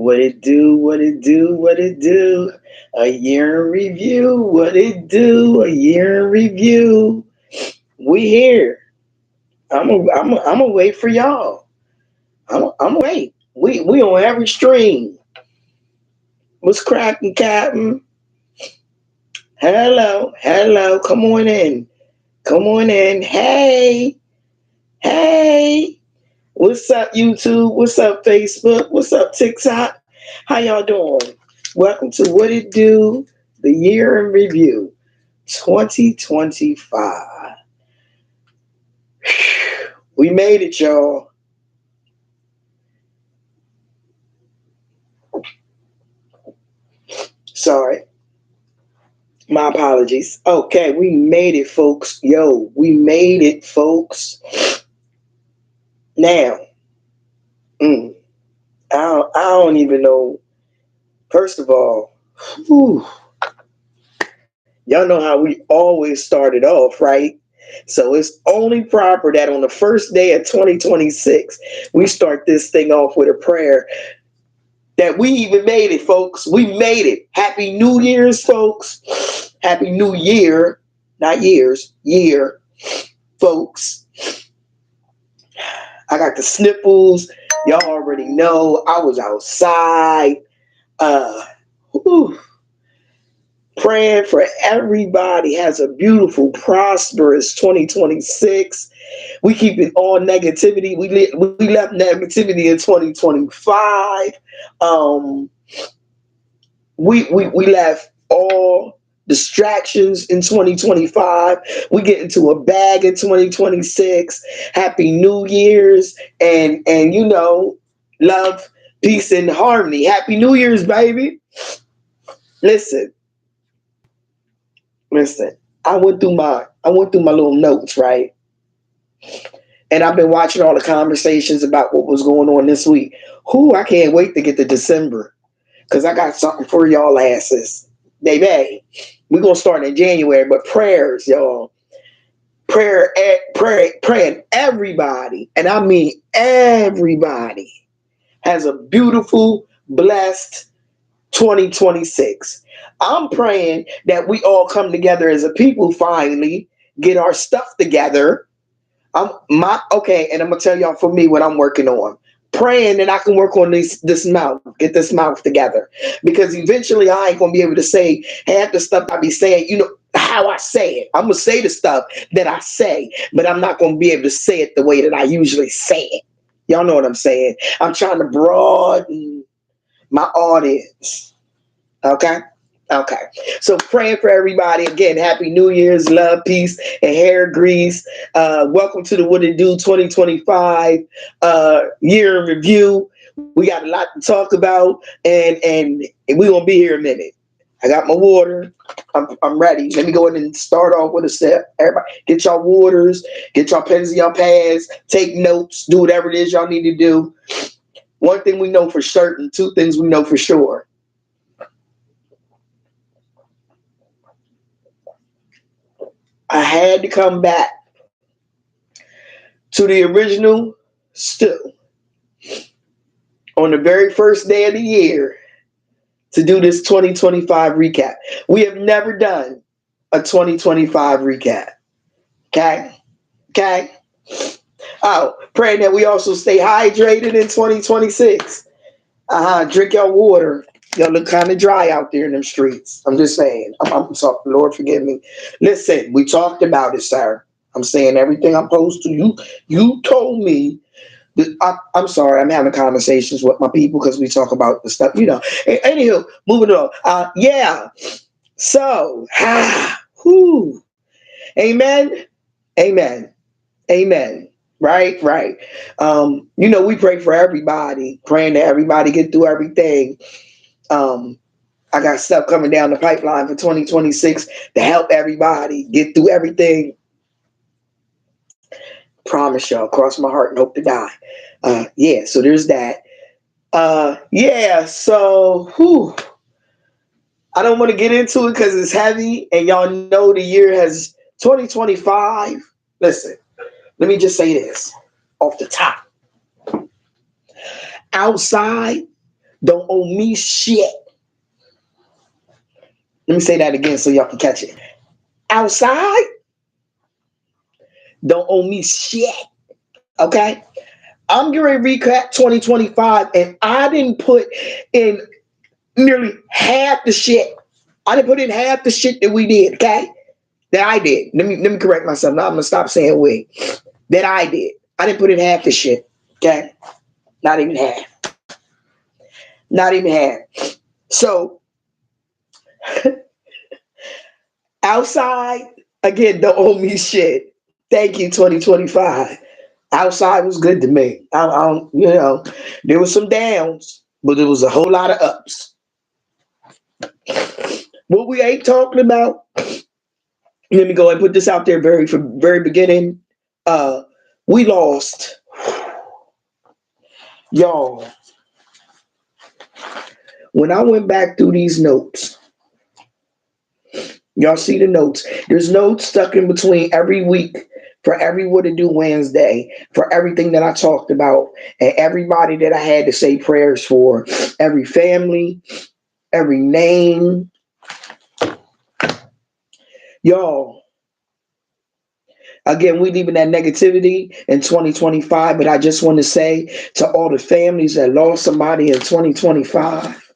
What it do, what it do, what it do. A year in review, what it do, a year in review. We here. I'm gonna wait for y'all. I'm wait. We on every stream. What's cracking, Captain? Hello, hello. Come on in. Come on in. Hey, hey. What's up, YouTube? What's up, Facebook? What's up, TikTok? How y'all doing? Welcome to What It Do, the year in review, 2025. We made it, y'all. Sorry. My apologies. Okay, we made it, folks. Yo, we made it, folks. Now, mm, I don't even know. First of all, whew, y'all know how we always started off, right? So it's only proper that on the first day of 2026, we start this thing off with a prayer that we even made it, folks. We made it. Happy New Year's, folks. Happy New Year. Not years, year, folks. I got the sniffles. Y'all already know I was outside. Whew, praying for everybody has a beautiful, prosperous 2026. We keep it all negativity. We left negativity in 2025. Um, we left all distractions in 2025. We get into a bag in 2026. Happy New Year's and love, peace, and harmony. Happy New Year's, baby. Listen, listen. I went through my little notes, right? And I've been watching all the conversations about what was going on this week. I can't wait to get to December because I got something for y'all asses. Baby, we're going to start in January, but prayers, y'all. Praying everybody, and I mean everybody, has a beautiful, blessed 2026. I'm praying that we all come together as a people finally, get our stuff together. And I'm gonna tell y'all for me what I'm working on. Praying that I can work on this mouth, get this mouth together. Because eventually I ain't gonna be able to say half the stuff I be saying, how I say it. I'm gonna say the stuff that I say, but I'm not gonna be able to say it the way that I usually say it. Y'all know what I'm saying? I'm trying to broaden my audience. Okay? Okay. So praying for everybody. Again, happy New Year's, love, peace, and hair grease. Welcome to the What It Do 2025 year in review. We got a lot to talk about, and we're gonna be here a minute. I got my water. I'm ready. Let me go ahead and start off with a step. Everybody, get y'all waters, get y'all pens and y'all pads, take notes, do whatever it is y'all need to do. One thing we know for certain, two things we know for sure. I had to come back to the original stew on the very first day of the year to do this 2025 recap. We have never done a 2025 recap. Okay? Okay? Oh, praying that we also stay hydrated in 2026. Drink your water. Y'all look kind of dry out there in them streets. I'm just saying. I'm sorry. Lord, forgive me. Listen, we talked about it, sir. I'm saying everything I'm supposed to. You told me that I'm sorry. I'm having conversations with my people because we talk about the stuff, Anywho, moving on. Yeah. So, whew. Amen. Amen. Amen. Right, right. We pray for everybody, praying that everybody get through everything. I got stuff coming down the pipeline for 2026 to help everybody get through everything. Promise y'all, cross my heart and hope to die. Yeah, so there's that. Yeah, so whew, I don't want to get into it because it's heavy, and y'all know the year has 2025. Listen, let me just say this off the top. Outside, don't owe me shit. Let me say that again so y'all can catch it. Outside don't owe me shit. Okay? I'm going to recap 2025, and I didn't put in nearly half the shit. I didn't put in half the shit that we did, okay? That I did. Let me correct myself. Now I'm gonna stop saying we. That I did. I didn't put in half the shit. Okay? Not even half. Not even half. So outside, again, don't owe me shit. Thank you, 2025. Outside was good to me. There was some downs, but there was a whole lot of ups. What we ain't talking about, let me go and put this out there from very beginning. Uh, we lost, y'all. When I went back through these notes, y'all see the notes. There's notes stuck in between every week for every What to Do Wednesday, for everything that I talked about, and everybody that I had to say prayers for, every family, every name. Y'all, again, we leaving that negativity in 2025, but I just want to say to all the families that lost somebody in 2025,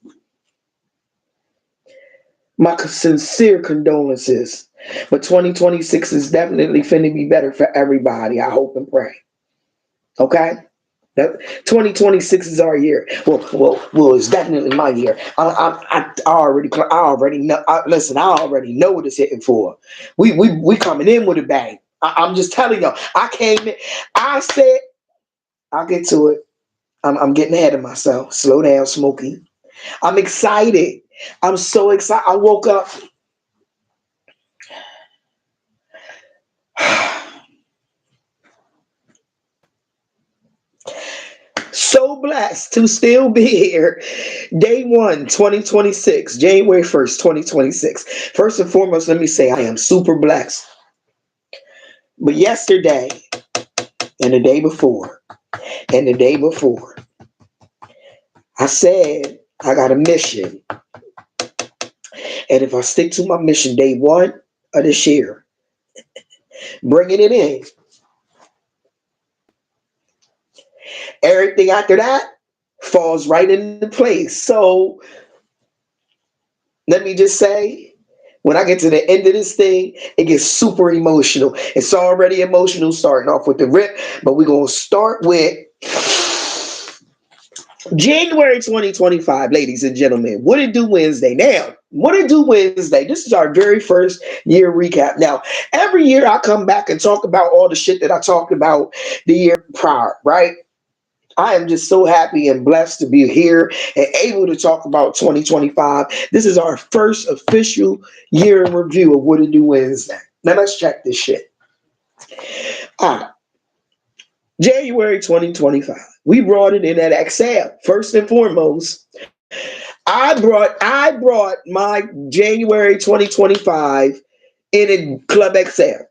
my sincere condolences. But 2026 is definitely finna be better for everybody. I hope and pray. Okay? 2026 is our year. Well, it's definitely my year. I already know. Listen, I already know what it's hitting for. We coming in with a bang. I'm just telling y'all. I came in. I said, I'll get to it. I'm getting ahead of myself. Slow down, Smokey. I'm excited. I'm so excited. I woke up. So blessed to still be here. Day 1, 2026, January 1st, 2026. First and foremost, let me say I am super blessed. But yesterday, and the day before, and the day before, I said I got a mission. And if I stick to my mission, day 1 of this year, bringing it in, everything after that falls right into place. So let me just say, when I get to the end of this thing, it gets super emotional. It's already emotional starting off with the rip, but we're going to start with January 2025, ladies and gentlemen. What It Do Wednesday. Now, What It Do Wednesday. This is our very first year recap. Now, every year I come back and talk about all the shit that I talked about the year prior, right? I am just so happy and blessed to be here and able to talk about 2025. This is our first official year in review of What It Do Wednesday. Now let's check this shit. All right. January 2025. We brought it in at Excel. First and foremost, I brought my January 2025 in a Club Excel.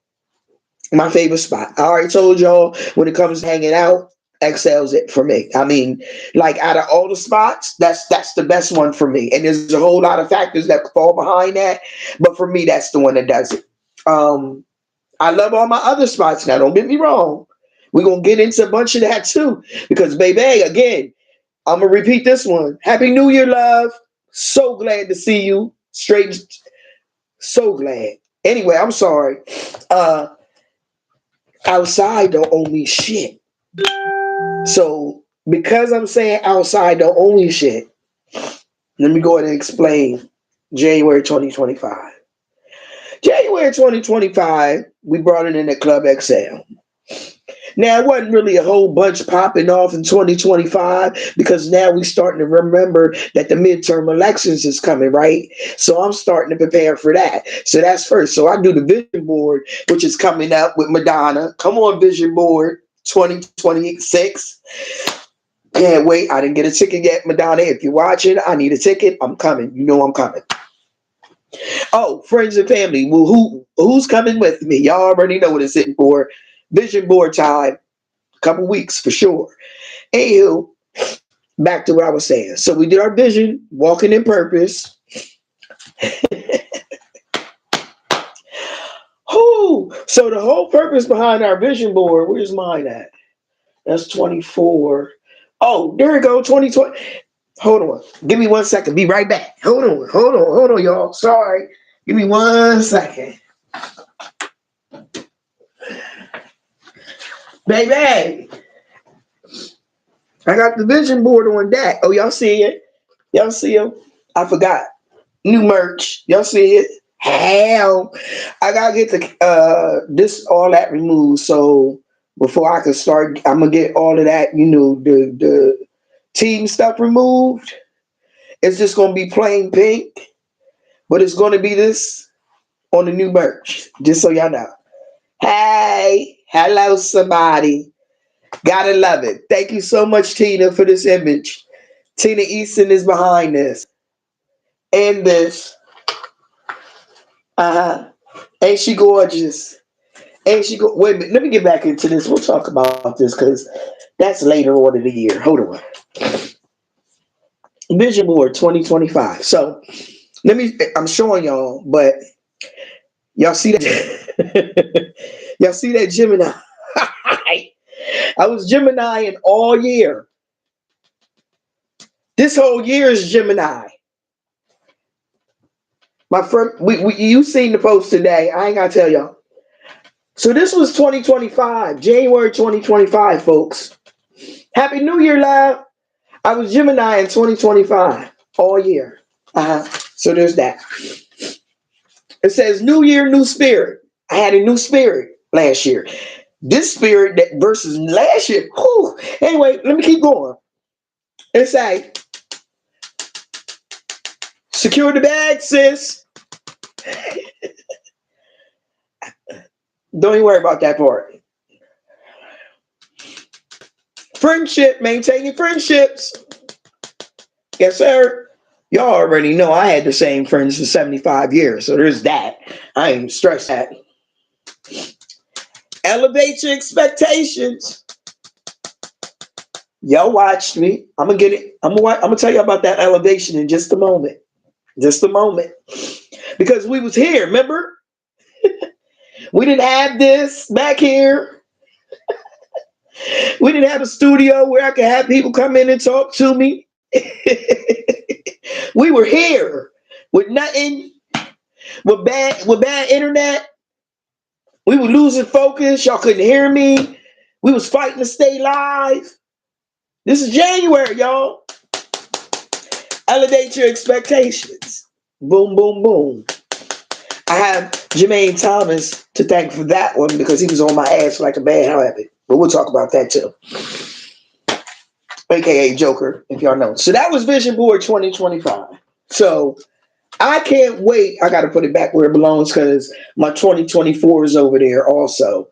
My favorite spot. I already told y'all when it comes to hanging out, Excel's it for me. I mean, like out of all the spots, that's the best one for me. And there's a whole lot of factors that fall behind that, but for me, that's the one that does it. I love all my other spots now. Don't get me wrong. We're gonna get into a bunch of that too, because baby, again, I'm gonna repeat this one. Happy New Year, love. So glad to see you. Straight, so glad. Anyway, I'm sorry. Uh, outside don't owe me shit. So because I'm saying outside don't owe me shit, let me go ahead and explain January 2025. January 2025, we brought it in at Club XL. Now, it wasn't really a whole bunch popping off in 2025 because now we're starting to remember that the midterm elections is coming, right? So I'm starting to prepare for that. So that's first. So I do the vision board, which is coming up with Madonna. Come on, vision board 2026. Can't wait. I didn't get a ticket yet, Madonna. If you're watching, I need a ticket. I'm coming. You know I'm coming. Oh, friends and family. Well, who's coming with me? Y'all already know what it's sitting for. Vision board time. A couple weeks for sure. Anywho, back to what I was saying. So we did our vision, walking in purpose. Whoo! So the whole purpose behind our vision board, where's mine at? That's 24. Oh, there we go, 2020. Hold on. Give me 1 second. Be right back. Hold on, y'all. Sorry. Give me 1 second. Baby, I got the vision board on deck. Oh, y'all see it? Y'all see it? I forgot. New merch. Y'all see it? Hell. I gotta get this all that removed. So before I can start, I'm gonna get all of that, the team stuff removed. It's just gonna be plain pink, but it's gonna be this on the new merch. Just so y'all know. Hey, hello somebody. Gotta love it. Thank you so much, Tina, for this image. Tina Easton is behind this. And this. Uh-huh. Ain't she gorgeous? Ain't she go? Wait a minute. Let me get back into this. We'll talk about this because that's later on in the year. Hold on. Vision Board 2025. So I'm showing y'all, but y'all see that? Y'all see that Gemini? I was Gemini in all year. This whole year is Gemini. My friend, you seen the post today. I ain't gotta tell y'all. So this was 2025, January 2025, folks. Happy New Year, love. I was Gemini in 2025, all year. So there's that. It says New Year, new spirit. I had a new spirit last year. This spirit that versus last year. Whew. Anyway, let me keep going. It say, secure the bag, sis. Don't even worry about that part. Friendship, maintaining friendships. Yes, sir. Y'all already know I had the same friends for 75 years, so there's that. I ain't stressed that. Elevate your expectations. Y'all watched me. I'm gonna get it. I'm gonna tell you about that elevation in just a moment. Just a moment. Because we was here, remember? We didn't have this back here. We didn't have a studio where I could have people come in and talk to me. We were here with nothing, with bad internet. We were losing focus. Y'all couldn't hear me. We was fighting to stay live. This is January, y'all. Elevate your expectations. Boom, boom, boom. I have Jermaine Thomas to thank for that one because he was on my ass like a bad habit. But we'll talk about that too. AKA Joker, if y'all know. So that was Vision Board 2025. So I can't wait. I got to put it back where it belongs because my 2024 is over there also.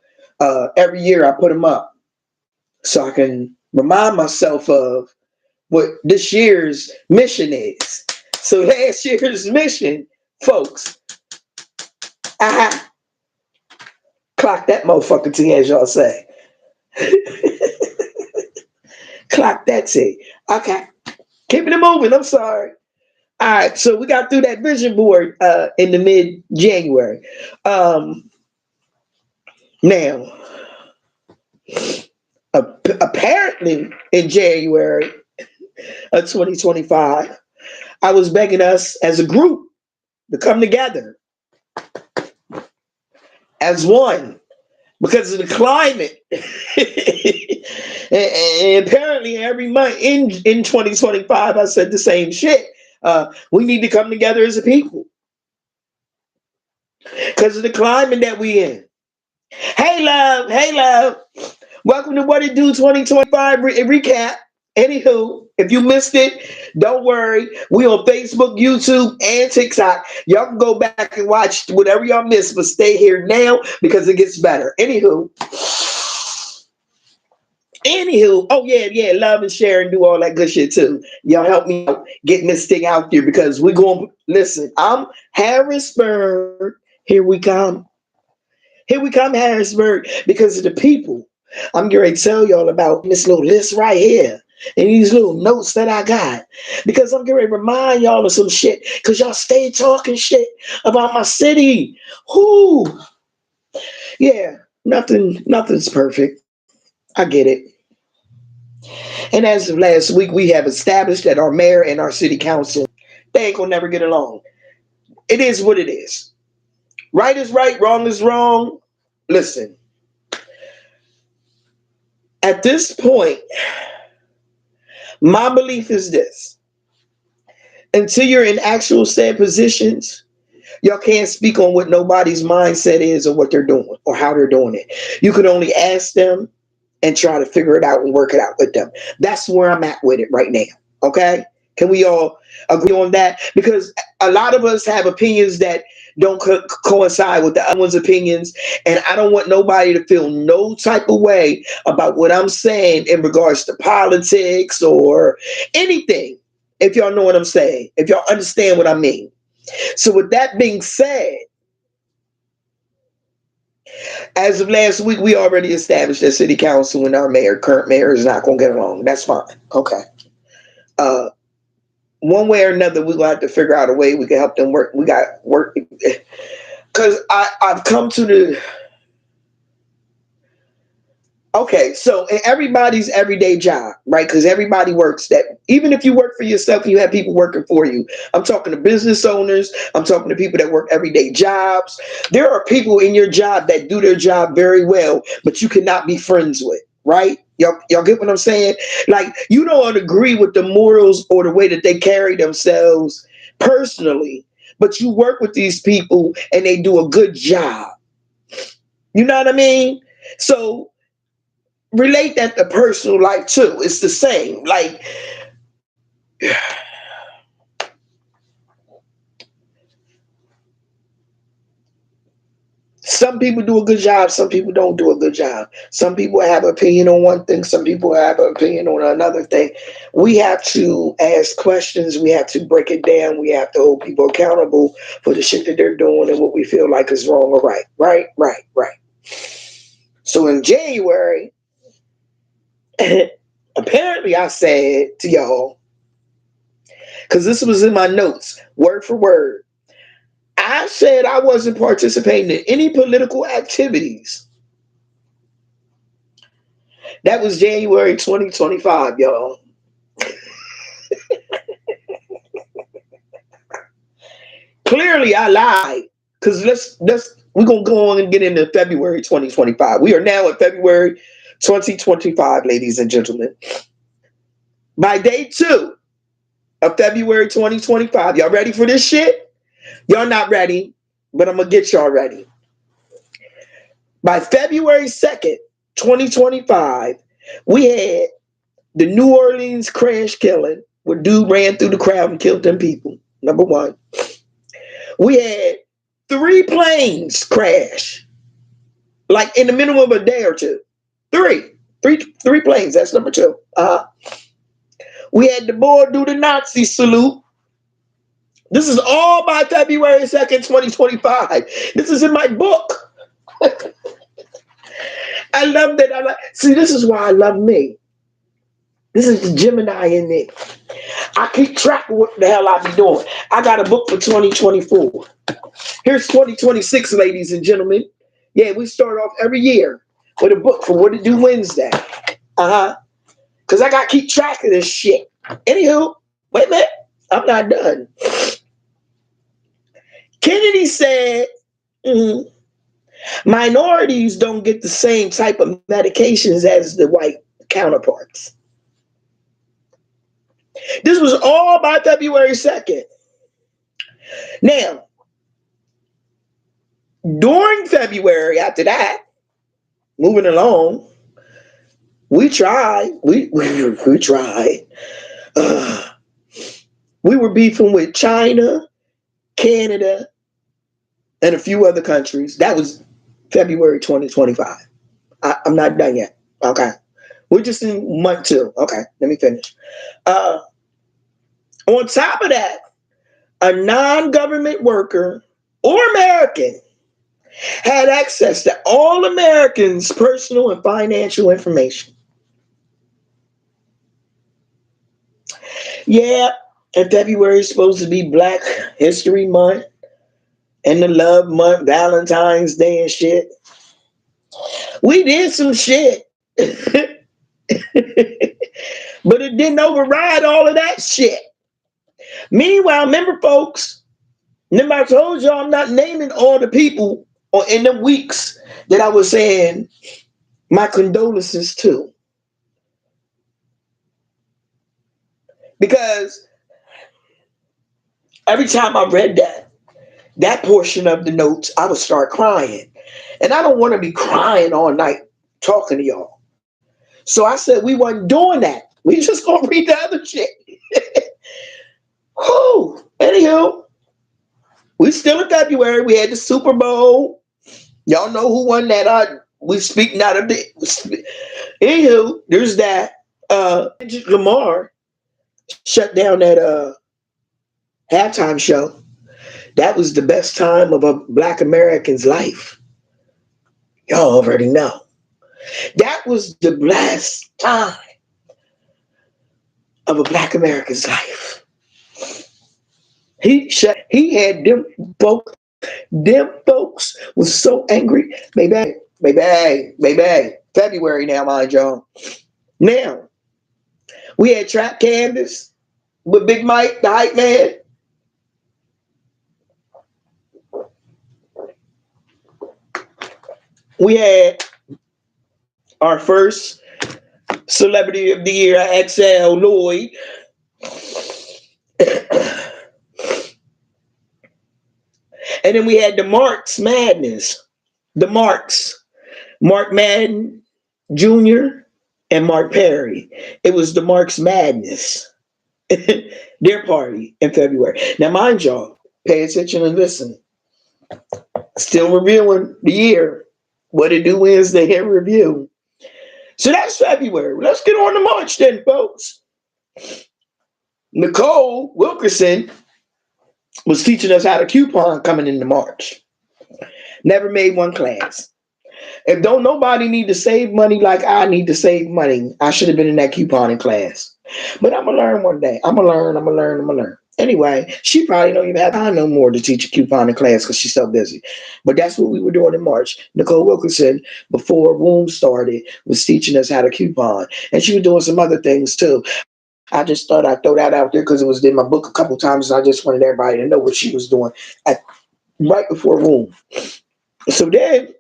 Every year I put them up so I can remind myself of what this year's mission is. So last year's mission, folks, clock that motherfucker T, as y'all say. Clock that T. Okay. Keeping it moving. I'm sorry. All right. So we got through that vision board in the mid-January. Now, apparently in January of 2025, I was begging us as a group to come together as one because of the climate. and apparently every month in 2025, I said the same shit. We need to come together as a people because of the climate that we in. Hey, love. Hey, love. Welcome to What It Do 2025 recap. Anywho, if you missed it, don't worry. We on Facebook, YouTube, and TikTok. Y'all can go back and watch whatever y'all missed, but stay here now because it gets better. Anywho, oh yeah, love and share and do all that good shit too. Y'all help me out getting this thing out there because we going listen. I'm Harrisburg. Here we come. Here we come, Harrisburg, because of the people. I'm going to tell y'all about this little list right here. and these little notes that I got because I'm getting ready to remind y'all of some shit because y'all stay talking shit about my city. Whoo, yeah, nothing's perfect. I get it. And as of last week, we have established that our mayor and our city council, they ain't gonna never get along. It is what it is. Right is right, wrong is wrong. Listen, at this point, my belief is this. Until you're in actual said positions, y'all can't speak on what nobody's mindset is or what they're doing or how they're doing it. You can only ask them and try to figure it out and work it out with them. That's where I'm at with it right now. Okay? Can we all agree on that? Because a lot of us have opinions that don't coincide with the other one's opinions. And I don't want nobody to feel no type of way about what I'm saying in regards to politics or anything. If y'all know what I'm saying, if y'all understand what I mean. So, with that being said, as of last week, we already established that city council and our mayor, current mayor, is not going to get along. That's fine. Okay. Uh, One way or another, we're gonna have to figure out a way we can help them work. We got work because I've come to the okay. So in everybody's everyday job, right? Because everybody works that. Even if you work for yourself, you have people working for you. I'm talking to business owners. I'm talking to people that work everyday jobs. There are people in your job that do their job very well, but you cannot be friends with, right? Y'all get what I'm saying? Like you don't agree with the morals or the way that they carry themselves personally, but you work with these people and they do a good job. You know what I mean? So relate that to personal life too. It's the same. Like some people do a good job, some people don't do a good job. Some people have an opinion on one thing, some people have an opinion on another thing. We have to ask questions, we have to break it down, we have to hold people accountable for the shit that they're doing and what we feel like is wrong or right. Right. So in January, apparently I said to y'all, because this was in my notes, word for word. I said I wasn't participating in any political activities. That was January 2025, y'all. Clearly, I lied. Because we're gonna go on and get into February 2025. We are now at February 2025, ladies and gentlemen. By day 2 of February 2025, y'all ready for this shit? Y'all not ready, but I'm gonna get y'all ready. By February 2nd, 2025, we had the New Orleans crash killing where dude ran through the crowd and killed them people. Number one. We had 3 planes crash, like in the middle of a day or two. Three planes. That's number 2. We had the boy do the Nazi salute. This is all by February 2nd, 2025. This is in my book. I love that. See, this is why I love me. This is the Gemini in me. I keep track of what the hell I be doing. I got a book for 2024. Here's 2026, ladies and gentlemen. Yeah, we start off every year with a book for What to Do Wednesday. Because I got to keep track of this shit. Anywho, wait a minute. I'm not done. Kennedy said, minorities don't get the same type of medications as the white counterparts. This was all by February 2nd. Now, during February, after that, moving along, we tried. We tried. We were beefing with China, Canada, and a few other countries. That was February 2025. I'm not done yet. Okay. We're just in month 2. Okay, let me finish. On top of that, a non-government worker or American had access to all Americans' personal and financial information. Yeah, and February is supposed to be Black History Month and the Love Month, Valentine's Day and shit. We did some shit. But it didn't override all of that shit. Meanwhile, remember, folks, remember I told y'all I'm not naming all the people or in the weeks that I was saying my condolences to. Because every time I read that portion of the notes, I would start crying. And I don't want to be crying all night talking to y'all. So I said we wasn't doing that. We just gonna read the other shit. Whew. Anywho, we still in February. We had the Super Bowl. Y'all know who won that. We speaking out of the. Anywho, there's that. Kendrick Lamar shut down that halftime show. That was the best time of a Black American's life. Y'all already know. That was the best time of a Black American's life. He had them folks was so angry. Baby. February now, mind y'all. Now, we had Trap Canvas with Big Mike, the hype man. We had our first Celebrity of the Year, XL Lloyd. And then we had the Marks Madness. The Marks. Mark Madden Jr. and Mark Perry. It was the Marks Madness. Their party in February. Now, mind y'all, pay attention and listen. Still reviewing the year. What it do Wednesday in review. So that's February. Let's get on to March then, folks. Nicole Wilkerson was teaching us how to coupon coming into March. Never made one class. If don't nobody need to save money like I need to save money, I should have been in that couponing class. But I'm going to learn one day. I'm going to learn. Anyway, she probably don't even have time no more to teach a couponing class because she's so busy. But that's what we were doing in March. Nicole Wilkerson, before Womb started, was teaching us how to coupon. And she was doing some other things too. I just thought I'd throw that out there because it was in my book a couple times. And I just wanted everybody to know what she was doing right before Womb. So then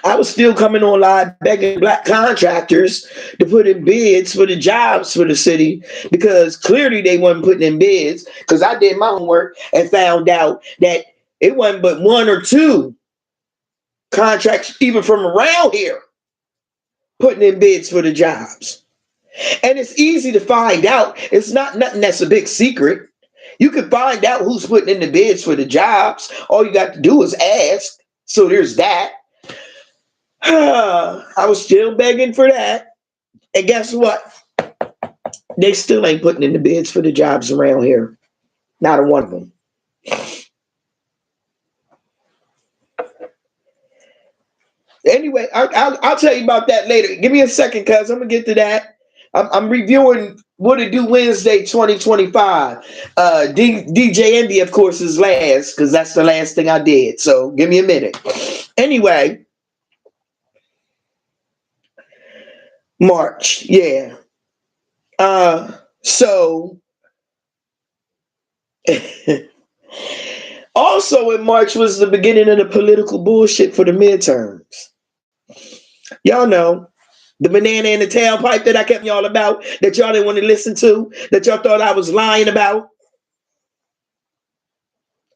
I was still coming on live begging Black contractors to put in bids for the jobs for the city because clearly they wasn't putting in bids because I did my homework and found out that it wasn't but one or two contracts even from around here putting in bids for the jobs. And it's easy to find out. It's not nothing that's a big secret. You can find out who's putting in the bids for the jobs. All you got to do is ask. So there's that. I was still begging for that. And guess what? They still ain't putting in the bids for the jobs around here. Not a one of them. Anyway, I'll tell you about that later. Give me a second, cuz I'm going to get to that. I'm reviewing What It Do Wednesday 2025. DJ Envy, of course, is last because that's the last thing I did. So give me a minute. Anyway, March, yeah. So also in March was the beginning of the political bullshit for the midterms. Y'all know the banana in the tailpipe that I kept y'all about, that y'all didn't want to listen to, that y'all thought I was lying about.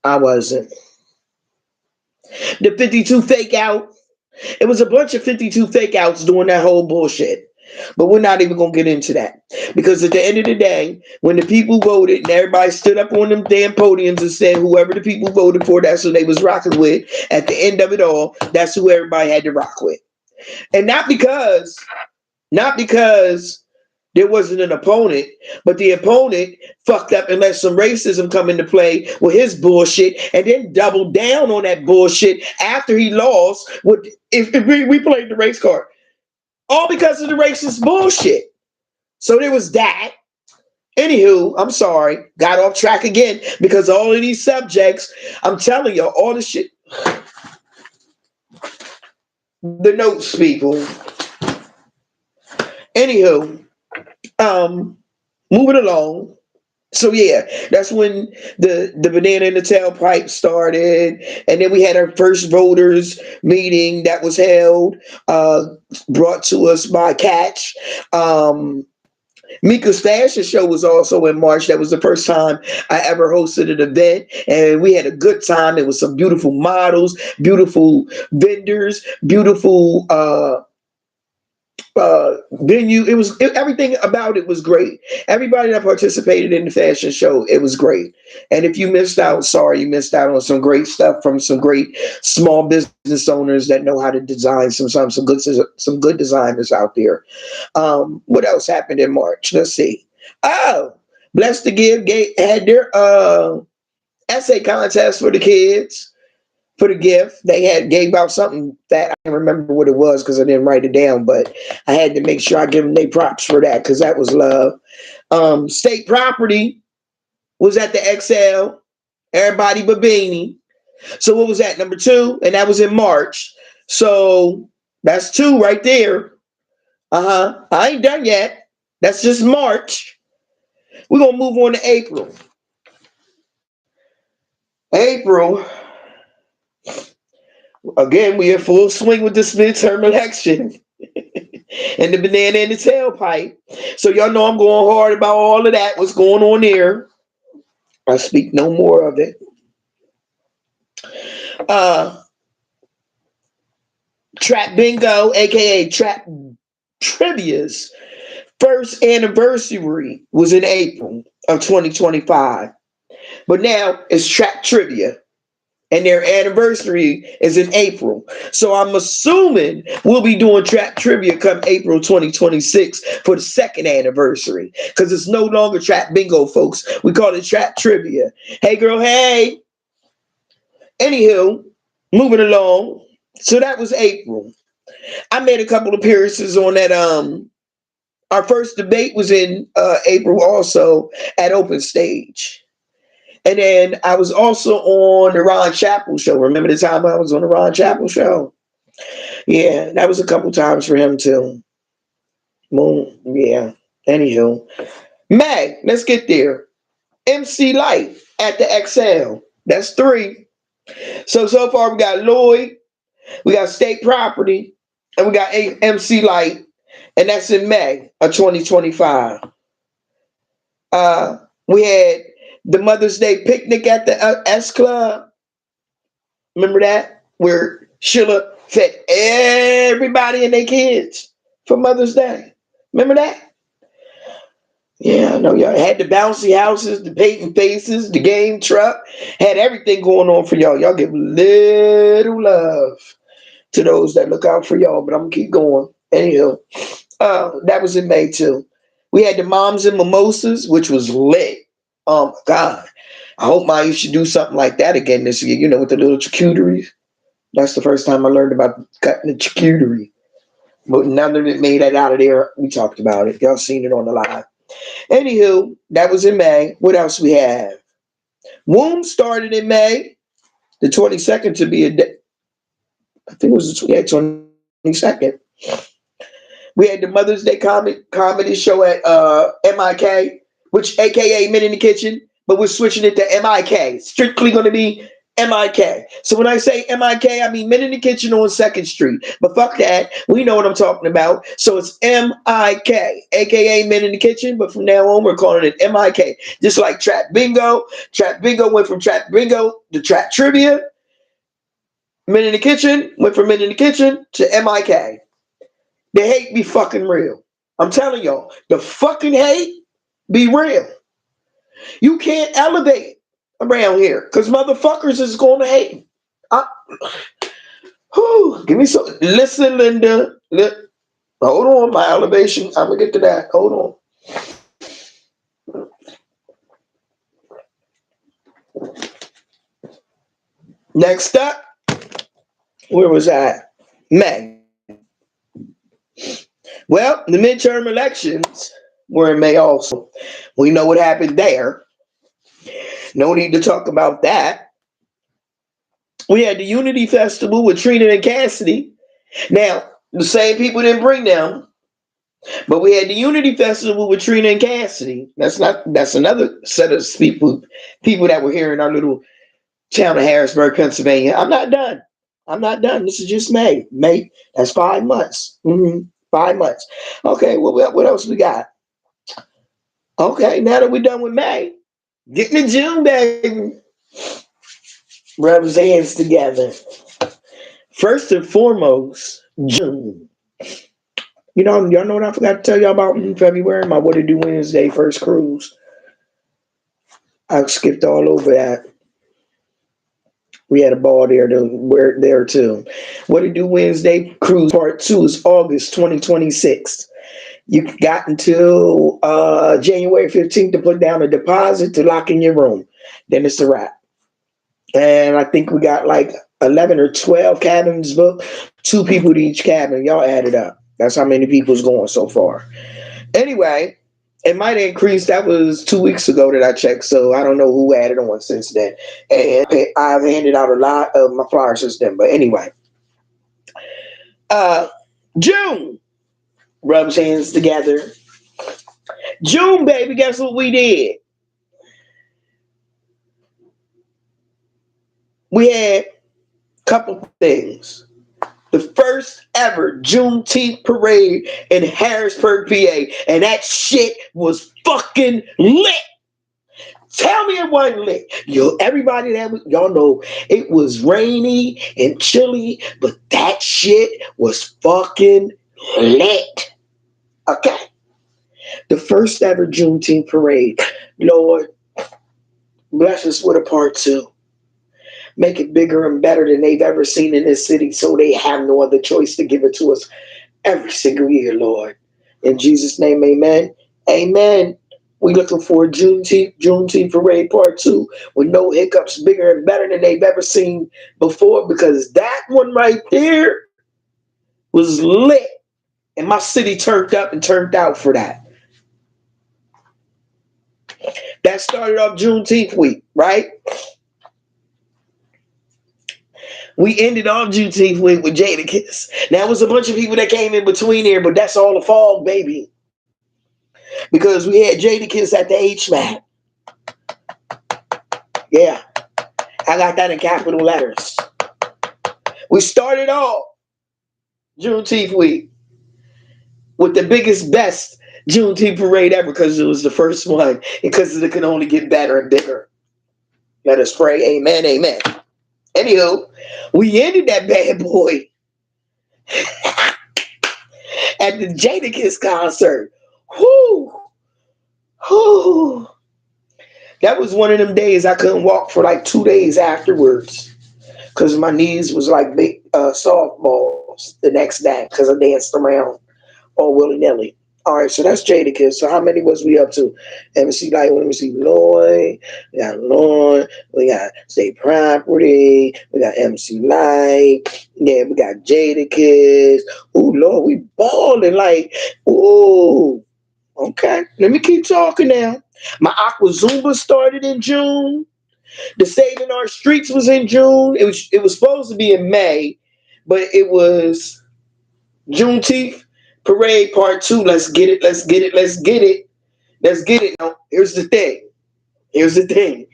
I wasn't. The 52 fake out. It was a bunch of 52 fake outs doing that whole bullshit. But we're not even going to get into that. Because at the end of the day, when the people voted and everybody stood up on them damn podiums and said whoever the people voted for, that's who they was rocking with. At the end of it all, that's who everybody had to rock with. And not because there wasn't an opponent, but the opponent fucked up and let some racism come into play with his bullshit and then doubled down on that bullshit after he lost. If we played the race card. All because of the racist bullshit. So there was that. Anywho, I'm sorry, got off track again because all of these subjects, I'm telling you, all the shit, the notes, people. Anywho, moving along. So yeah, that's when the banana in the tailpipe started, and then we had our first voters meeting that was held, uh, brought to us by Catch. Mika's Fashion Show was also in March. That was the first time I ever hosted an event, and we had a good time. It was some beautiful models, beautiful vendors, beautiful venue. Everything about it was great. Everybody that participated in the fashion show, it was great. And if you missed out, sorry, you missed out on some great stuff from some great small business owners that know how to design. Sometimes some good designers out there. What else happened in March? Let's see. Oh, Blessed to Give had their essay contest for the kids for the gift. They had gave out something that I don't remember what it was because I didn't write it down, but I had to make sure I give them their props for that because that was love. State Property was at the XL. Everybody but Beanie. So what was that? Number 2, and that was in March. So that's 2 right there. I ain't done yet. That's just March. We're gonna move on to April. April. Again, we in full swing with this midterm election and the banana in the tailpipe. So y'all know I'm going hard about all of that. What's going on there? I speak no more of it. Uh, Trap Bingo, aka Trap Trivia's first anniversary was in April of 2025. But now it's Trap Trivia, and their anniversary is in April. So I'm assuming we'll be doing Trap Trivia come April 2026 for the second anniversary because it's no longer Trap Bingo, folks. We call it Trap Trivia. Hey, girl, hey. Anywho, moving along. So that was April. I made a couple appearances on that. Our first debate was in April also at Open Stage. And then I was also on the Ron Chappell show. Remember the time I was on the Ron Chappell show? Yeah, that was a couple times for him too. Boom. Yeah. Anywho. Mag, let's get there. MC Light at the XL. That's 3. So far we got Lloyd, we got State Property, and we got MC Light, and that's in May of 2025. We had the Mother's Day picnic at the S Club. Remember that? Where Sheila fed everybody and their kids for Mother's Day. Remember that? Yeah, I know y'all had the bouncy houses, the painting faces, the game truck, had everything going on for y'all. Y'all give little love to those that look out for y'all, but I'm gonna keep going. Anyhow, that was in May too. We had the Moms and Mimosas, which was lit. Oh my God. I hope you should do something like that again this year, with the little charcuteries. That's the first time I learned about cutting the charcuterie. But now that it made that out of there, we talked about it. Y'all seen it on the live. Anywho, that was in May. What else we have? Womb started in May, the 22nd to be a day. I think it was the 22nd. We had the Mother's Day comedy show at MIK, which AKA Men in the Kitchen, but we're switching it to MIK. Strictly going to be MIK. So when I say MIK, I mean Men in the Kitchen on 2nd Street. But fuck that. We know what I'm talking about. So it's MIK, AKA Men in the Kitchen. But from now on, we're calling it MIK. Just like Trap Bingo. Trap Bingo went from Trap Bingo to Trap Trivia. Men in the Kitchen went from Men in the Kitchen to MIK. The hate be fucking real. I'm telling y'all, the fucking hate be real. You can't elevate around here because motherfuckers is going to hate. Give me some. Listen, Linda. Hold on, my elevation. I'm going to get to that. Hold on. Next up, where was I? May. Well, the midterm elections were in May also. We know what happened there. No need to talk about that. We had the Unity Festival with Trina and Cassidy. Now, the same people didn't bring them, but we had the Unity Festival with Trina and Cassidy. That's another set of people that were here in our little town of Harrisburg, Pennsylvania. I'm not done. I'm not done. This is just May. May, that's 5 months. 5 months. Okay, what else we got? Okay, now that we're done with May, getting to June, baby. Rub his hands together. First and foremost, June. Y'all know what I forgot to tell y'all about in February? My What to Do Wednesday first cruise. I skipped all over that. We had a ball there too. What to Do Wednesday cruise part 2 is August 2026. You got until January 15th to put down a deposit to lock in your room. Then it's a wrap. And I think we got like 11 or 12 cabins booked. 2 people to each cabin. Y'all add it up. That's how many people's going so far. Anyway, it might have increased. That was 2 weeks ago that I checked. So I don't know who added on since then. And I've handed out a lot of my flyers since then. But anyway. June. Rubs hands together. June, baby, guess what we did? We had a couple things. The first ever Juneteenth parade in Harrisburg, PA. And that shit was fucking lit. Tell me it wasn't lit. Everybody y'all know it was rainy and chilly, but that shit was fucking lit. Okay. The first ever Juneteenth parade. Lord, bless us with a part 2. Make it bigger and better than they've ever seen in this city so they have no other choice to give it to us every single year, Lord. In Jesus' name, amen. Amen. We looking for a Juneteenth parade part 2 with no hiccups, bigger and better than they've ever seen before, because that one right there was lit. And my city turned up and turned out for that. That started off Juneteenth week, right? We ended off Juneteenth week with Jadakiss. Now, it was a bunch of people that came in between there, but that's all the fog, baby. Because we had Jadakiss at the HMAC. Yeah. I got that in capital letters. We started off Juneteenth week with the biggest, best Juneteenth parade ever, because it was the first one, and because it could only get better and bigger. Let us pray. Amen. Amen. Anywho, we ended that bad boy at the Jadakiss concert. Whoo! Whoo! That was one of them days I couldn't walk for like 2 days afterwards, because my knees was like big softballs the next day, because I danced around all willy-nilly. All right, so that's Jadakiss. So how many was we up to? MC Light, let me see, Lloyd, we got Lloyd, we got State Property, we got MC Light, yeah, we got Jadakiss. Ooh, Lord, we balling like, ooh, okay. Let me keep talking now. My Aqua Zumba started in June. The Saving Our Streets was in June. It was supposed to be in May, but it was Juneteenth parade part 2. Let's get it. Let's get it. Let's get it. Let's get it. Now, here's the thing. Here's the thing.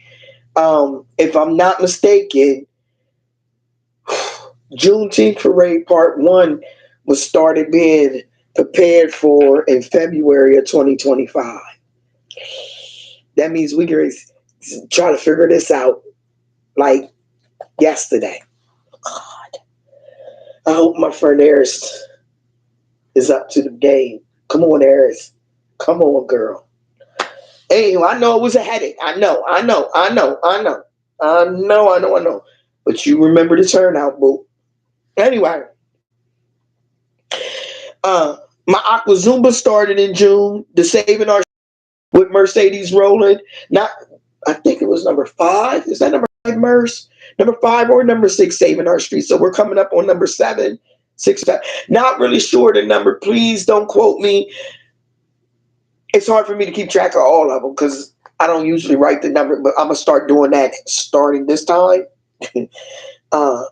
If I'm not mistaken, Juneteenth parade part 1 was started being prepared for in February of 2025. That means we can try to figure this out like yesterday. God. I hope my friend Eris is up to the game. Come on, Eris. Come on, girl. Anyway, I know it was a headache. I know. But you remember the turnout, boo. Anyway, my Aqua Zumba started in June. The Saving Our with Mercedes Rowland. Not, I think it was number 5. Is that number 5, Merce? Number 5 or number 6, Saving Our Street. So we're coming up on number 7, 6, 7. Not really sure the number. Please don't quote me. It's hard for me to keep track of all of them because I don't usually write the number, but I'm gonna start doing that starting this time. uh,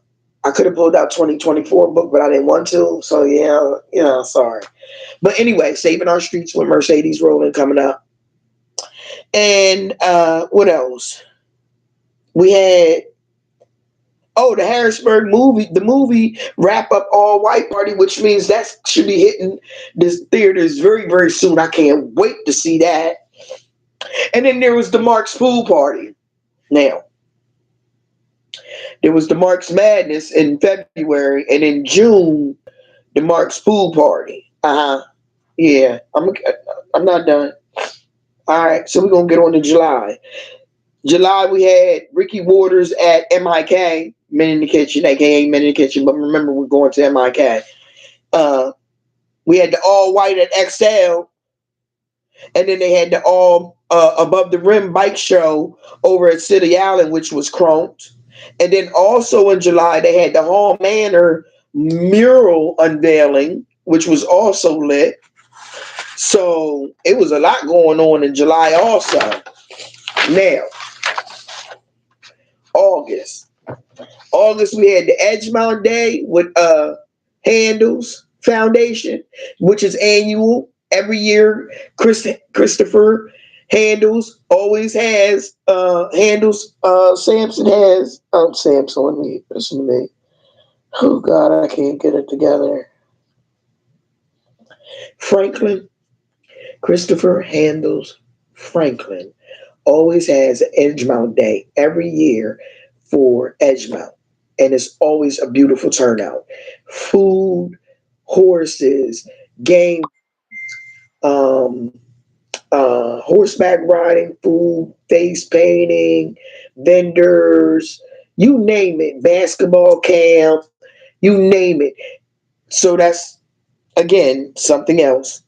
I could have pulled out 2024 book, but I didn't want to. So yeah, sorry. But anyway, Saving Our Streets with Mercedes Rolling coming up. And what else? We had the Harrisburg movie, the movie wrap up all white party, which means that should be hitting this theaters very, very soon. I can't wait to see that. And then there was the Mark's pool party. Now, there was the Mark's Madness in February, and in June, the Mark's pool party. Yeah, I'm not done. All right, so we're gonna get on to July. July, we had Ricky Waters at MIK, Men in the Kitchen, aka Men in the Kitchen, but remember, we're going to MIK. We had the all white at XL, and then they had the all above the rim bike show over at City Island, which was chromed. And then also in July, they had the Hall Manor mural unveiling, which was also lit. So it was a lot going on in July also. Now, August. August, we had the Edgemount Day with Handles Foundation, which is annual. Every year, Christopher Handles always has Handles. Samson has Samson. Let me listen to me. Oh God, I can't get it together. Franklin, Christopher Handles Franklin always has Edgemount Day every year for Edgemount, and it's always a beautiful turnout. Food, horses, game, um, horseback riding, food, face painting, vendors, you name it, basketball camp, you name it. So that's again something else.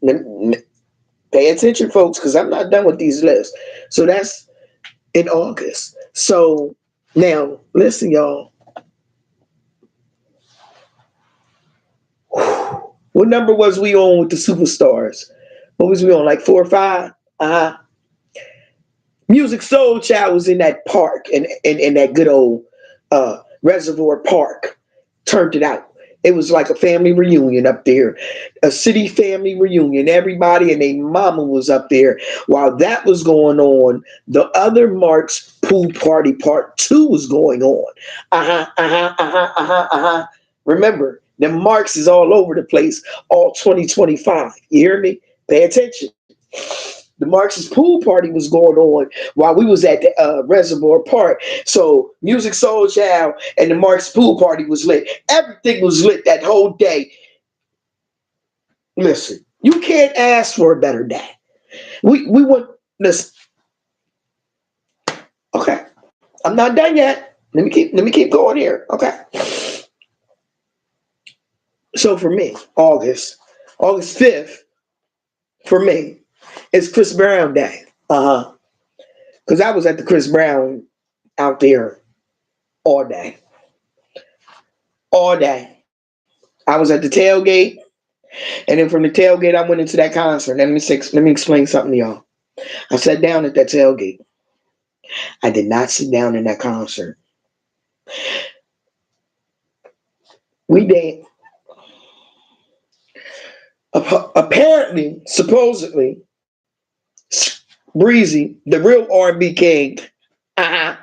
Pay attention, folks, because I'm not done with these lists. So that's in August. So now, listen, y'all. What number was we on with the superstars? What was we on? Like 4 or 5? Music Soul Child was in that park in that good old Reservoir Park. Turned it out. It was like a family reunion up there, a city family reunion. Everybody and their mama was up there. While that was going on, the other Mark's Pool Party Part 2 was going on. Remember, the Marks is all over the place, all 2025. You hear me? Pay attention. The Marx's pool party was going on while we was at the Reservoir Park. So Music Soul Child and the Marx pool party was lit. Everything was lit that whole day. Listen, you can't ask for a better day. We went. Listen, okay, I'm not done yet. Let me keep going here. Okay. So for me, August 5th, for me, is Chris Brown Day. Because I was at the Chris Brown out there all day. All day. I was at the tailgate, and then from the tailgate, I went into that concert. Let me explain something to y'all. I sat down at that tailgate. I did not sit down in that concert. We did. Apparently, supposedly, Breezy, the real R&B king, uh-huh,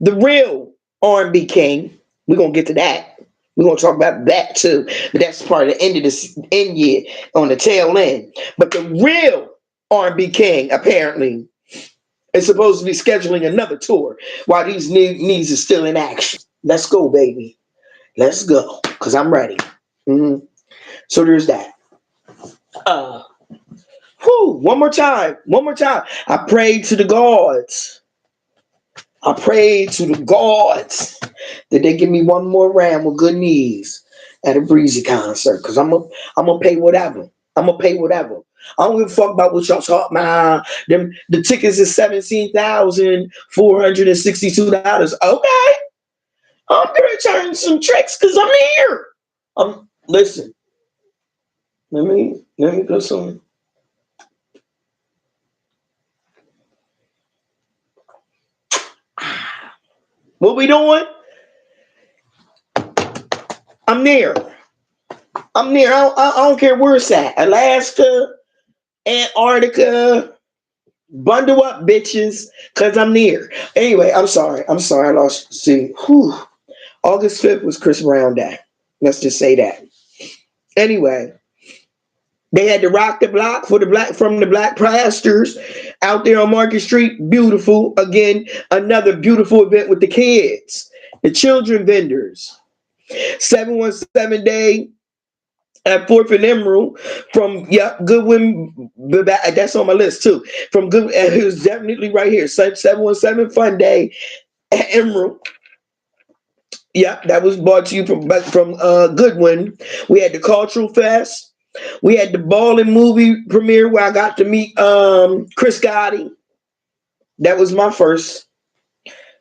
the real R&B king. We're gonna get to that. We're gonna talk about that too. But that's part of the end of this end year on the tail end. But the real R&B king apparently is supposed to be scheduling another tour while these knees are still in action. Let's go, baby. Let's go. Cause I'm ready. Mhm. So there's that. Uh one more time. One more time. I prayed to the gods. I prayed to the gods that they give me one more round with good knees at a Breezy concert. Cause I'm gonna pay whatever. I'm gonna pay whatever. I don't give a fuck about what y'all talk about. Them the tickets is $17,462. Okay. I'm gonna turn some tricks because I'm here. Listen. Let me put some. What we doing? I'm near. I'm near. I don't care where it's at. Alaska, Antarctica. Bundle up, bitches, cause I'm near. Anyway, I'm sorry. I'm sorry. I lost. See, whew. August 5th was Chris Brown Day. Let's just say that. Anyway, they had to rock the block for the black from the black pastors out there on Market Street. Beautiful. Again, another beautiful event with the kids, the children vendors. 717 Day at Fourth and Emerald from Goodwin. That's on my list too. From Good, it was definitely right here. 717 Fun Day at Emerald. Yeah, that was brought to you from Goodwin. We had the Cultural Fest. We had the Ball and Movie premiere where I got to meet Chris Gotti. That was my first.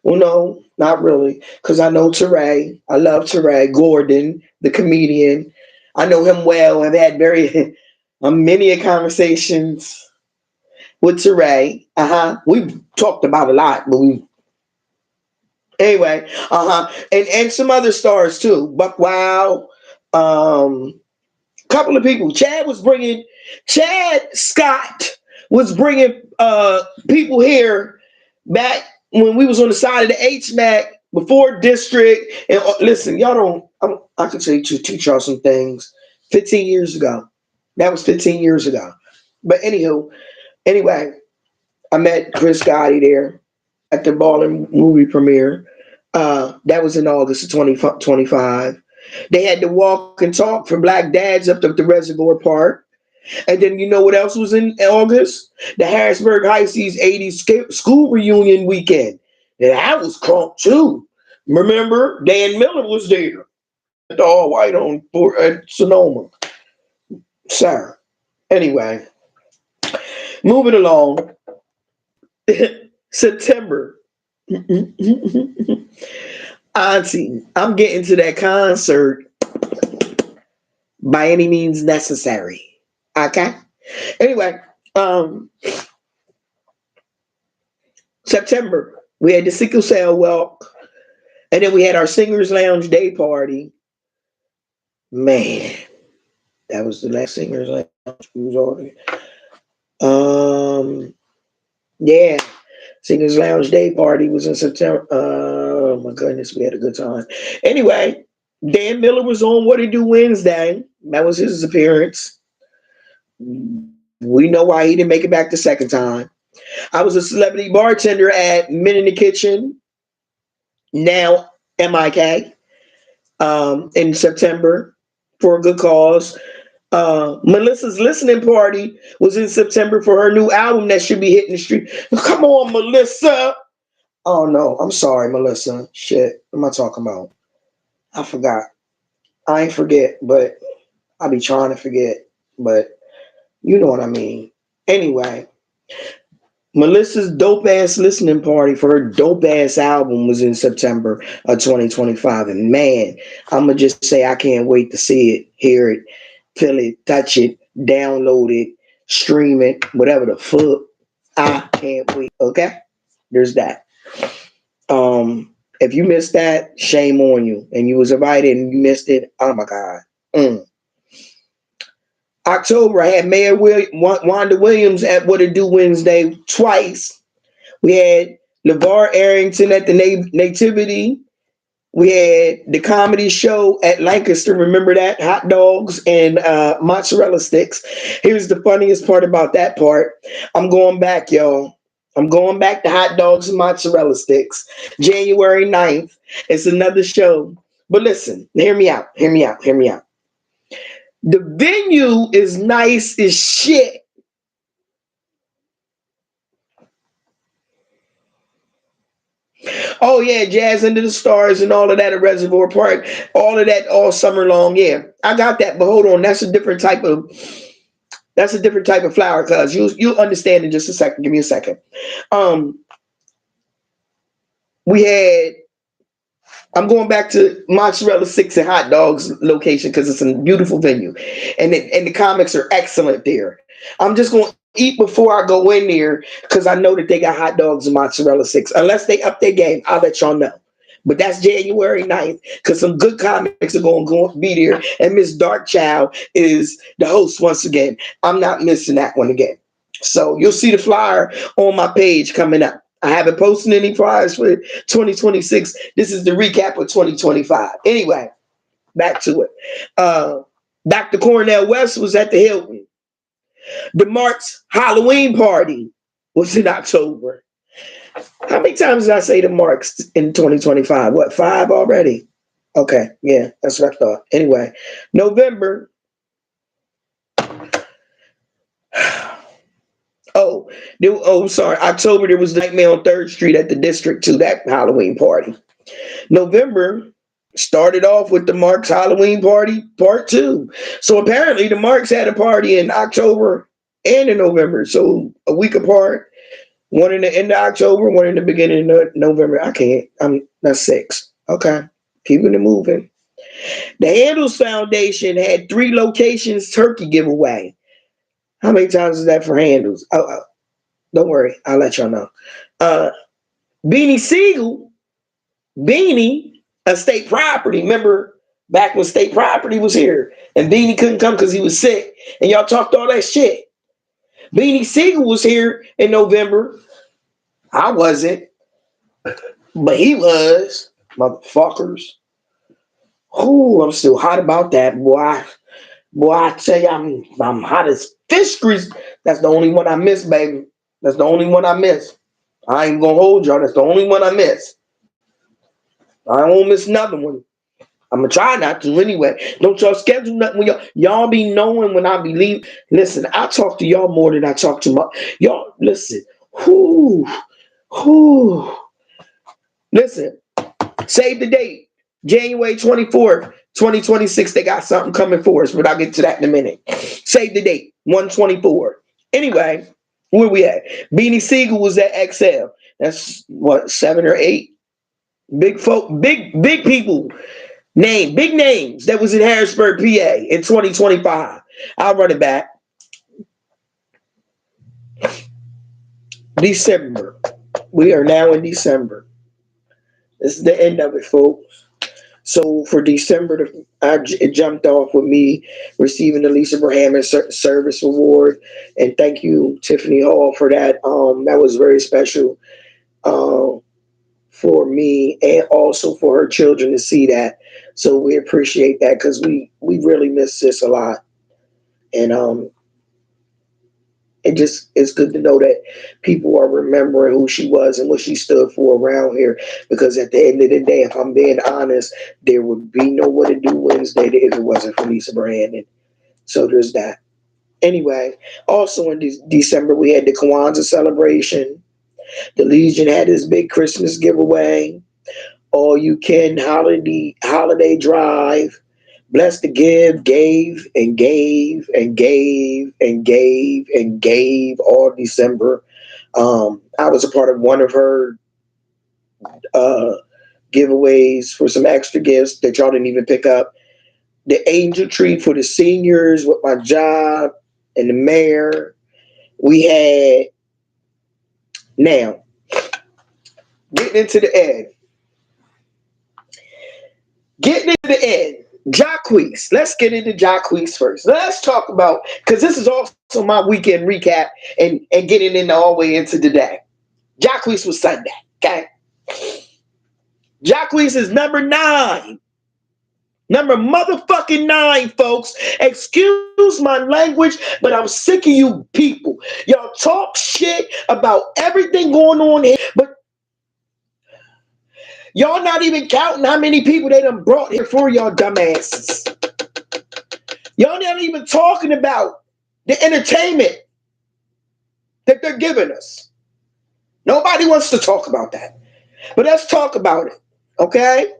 Well, no, not really, because I know Teray. I love Teray Gordon, the comedian. I know him well. I've had very many conversations with Teray. We've talked about a lot, but we anyway. And some other stars too. Buck Wow. Couple of people. Chad Scott was bringing people here back when we was on the side of the HMAC before district. And listen, y'all don't. I could teach y'all some things. 15 years ago, that was 15 years ago. But anyway, I met Chris Gotti there at the Ball and Movie premiere. That was in August of 2025. They had to walk and talk for black dads up to the Reservoir Park. And then you know what else was in August? The Harrisburg High Seas 80s school reunion weekend. That was crunk too. Remember, Dan Miller was there at the All White on Sonoma. Sir. Anyway, moving along. September. Auntie, I'm getting to that concert by any means necessary. Okay. Anyway, September, we had the sickle cell walk, and then we had our Singers Lounge day party. Man, that was the last Singers Lounge we was already. Yeah, Singers Lounge day party was in September. Oh my goodness, we had a good time. Anyway, Dan Miller was on What He Do Wednesday. That was his appearance. We know why he didn't make it back the second time. I was a celebrity bartender at Men in the Kitchen, now MIK, in September for a good cause. Melissa's listening party was in September for her new album that should be hitting the street. Come on, Melissa. Oh no, I'm sorry, Melissa. Shit, what am I talking about? I forgot. I ain't forget, but I be trying to forget, but you know what I mean. Anyway, Melissa's dope ass listening party for her dope ass album was in September of 2025. And man, I'm going to just say I can't wait to see it, hear it, feel it, touch it, download it, stream it, whatever the fuck. I can't wait. Okay? There's that. If you missed that, shame on you. And you was invited and you missed it. Oh my God. October, I had Mayor Wanda Williams at What It Do Wednesday twice. We had LeVar Arrington at the Nativity. We had the comedy show at Lancaster. Remember that? Hot dogs and mozzarella sticks. Here's the funniest part about that part. I'm going back, y'all. I'm going back to hot dogs and mozzarella sticks. January 9th. It's another show. But listen, hear me out. Hear me out. Hear me out. The venue is nice as shit. Oh yeah, Jazz Into the Stars and all of that at Reservoir Park, all of that all summer long. Yeah, I got that, but hold on, that's a different type of flower. Cause you'll understand in just a second. Give me a second. We had. I'm going back to mozzarella sticks and hot dogs location because it's a beautiful venue, and the comics are excellent there. I'm just going to eat before I go in there because I know that they got hot dogs and mozzarella sticks. Unless they up their game, I'll let y'all know. But that's January 9th because some good comics are going to be there. And Miss Darkchild is the host once again. I'm not missing that one again. So you'll see the flyer on my page coming up. I haven't posted any flyers for 2026. This is the recap of 2025. Anyway, back to it. Dr. Cornell West was at the Hilton. The Marks Halloween party was in October. How many times did I say the Marks in 2025? What, 5 already? Okay, yeah, that's what I thought. Anyway, November. Sorry. October, there was the Nightmare on 3rd Street at the District 2, that Halloween party. November started off with the Marks Halloween party part 2. So apparently the Marks had a party in October and in November. So a week apart. One in the end of October, one in the beginning of November. That's 6. Okay. Keeping it moving. The Handles Foundation had 3 locations turkey giveaway. How many times is that for Handles? Don't worry. I'll let y'all know. Beanie Siegel, a state property. Remember back when state property was here and Beanie couldn't come because he was sick and y'all talked all that shit. Beanie Siegel was here in November. I wasn't, but he was. Motherfuckers. Oh, I'm still hot about that, boy. Boy, I tell you, I'm hot as fish grease. That's the only one I miss, baby. That's the only one I miss. I ain't gonna hold y'all. That's the only one I miss. I won't miss another one. I'm gonna try not to anyway. Don't y'all schedule nothing when y'all be knowing when I be leaving. Listen, I talk to y'all more than I talk to y'all. Listen, whoo. Listen, save the date. January 24th, 2026. They got something coming for us, but I'll get to that in a minute. Save the date. 124. Anyway, where we at? Beanie Siegel was at XL. That's what, 7 or 8? Big folk, big people. Big names that was in Harrisburg, PA in 2025. I'll run it back. December. We are now in December. This is the end of it, folks. So for December, it jumped off with me receiving the Lisa Berhammond Service Award, and thank you, Tiffany Hall, for that. That was very special for me, and also for her children to see that. So we appreciate that because we really miss this a lot, and it's good to know that people are remembering who she was and what she stood for around here. Because at the end of the day, if I'm being honest, there would be no What It Do Wednesday if it wasn't for Lisa Brandon. So there's that. Anyway, also in December, we had the Kwanzaa celebration. The Legion had this big Christmas giveaway. All You Can holiday drive. Bless the Give gave and gave and gave and gave and gave all December. I was a part of one of her giveaways for some extra gifts that y'all didn't even pick up. The angel tree for the seniors with my job and the mayor. We had, now, getting into the end. Jacquees. Let's get into Jacquees first. Let's talk about, because this is also my weekend recap and getting into all the way into today. Jacquees was Sunday, okay? Jacquees is number 9. Number motherfucking 9, folks. Excuse my language, but I'm sick of you people. Y'all talk shit about everything going on here, but y'all not even counting how many people they done brought here for y'all dumbasses. Y'all not even talking about the entertainment that they're giving us. Nobody wants to talk about that. But let's talk about it, okay?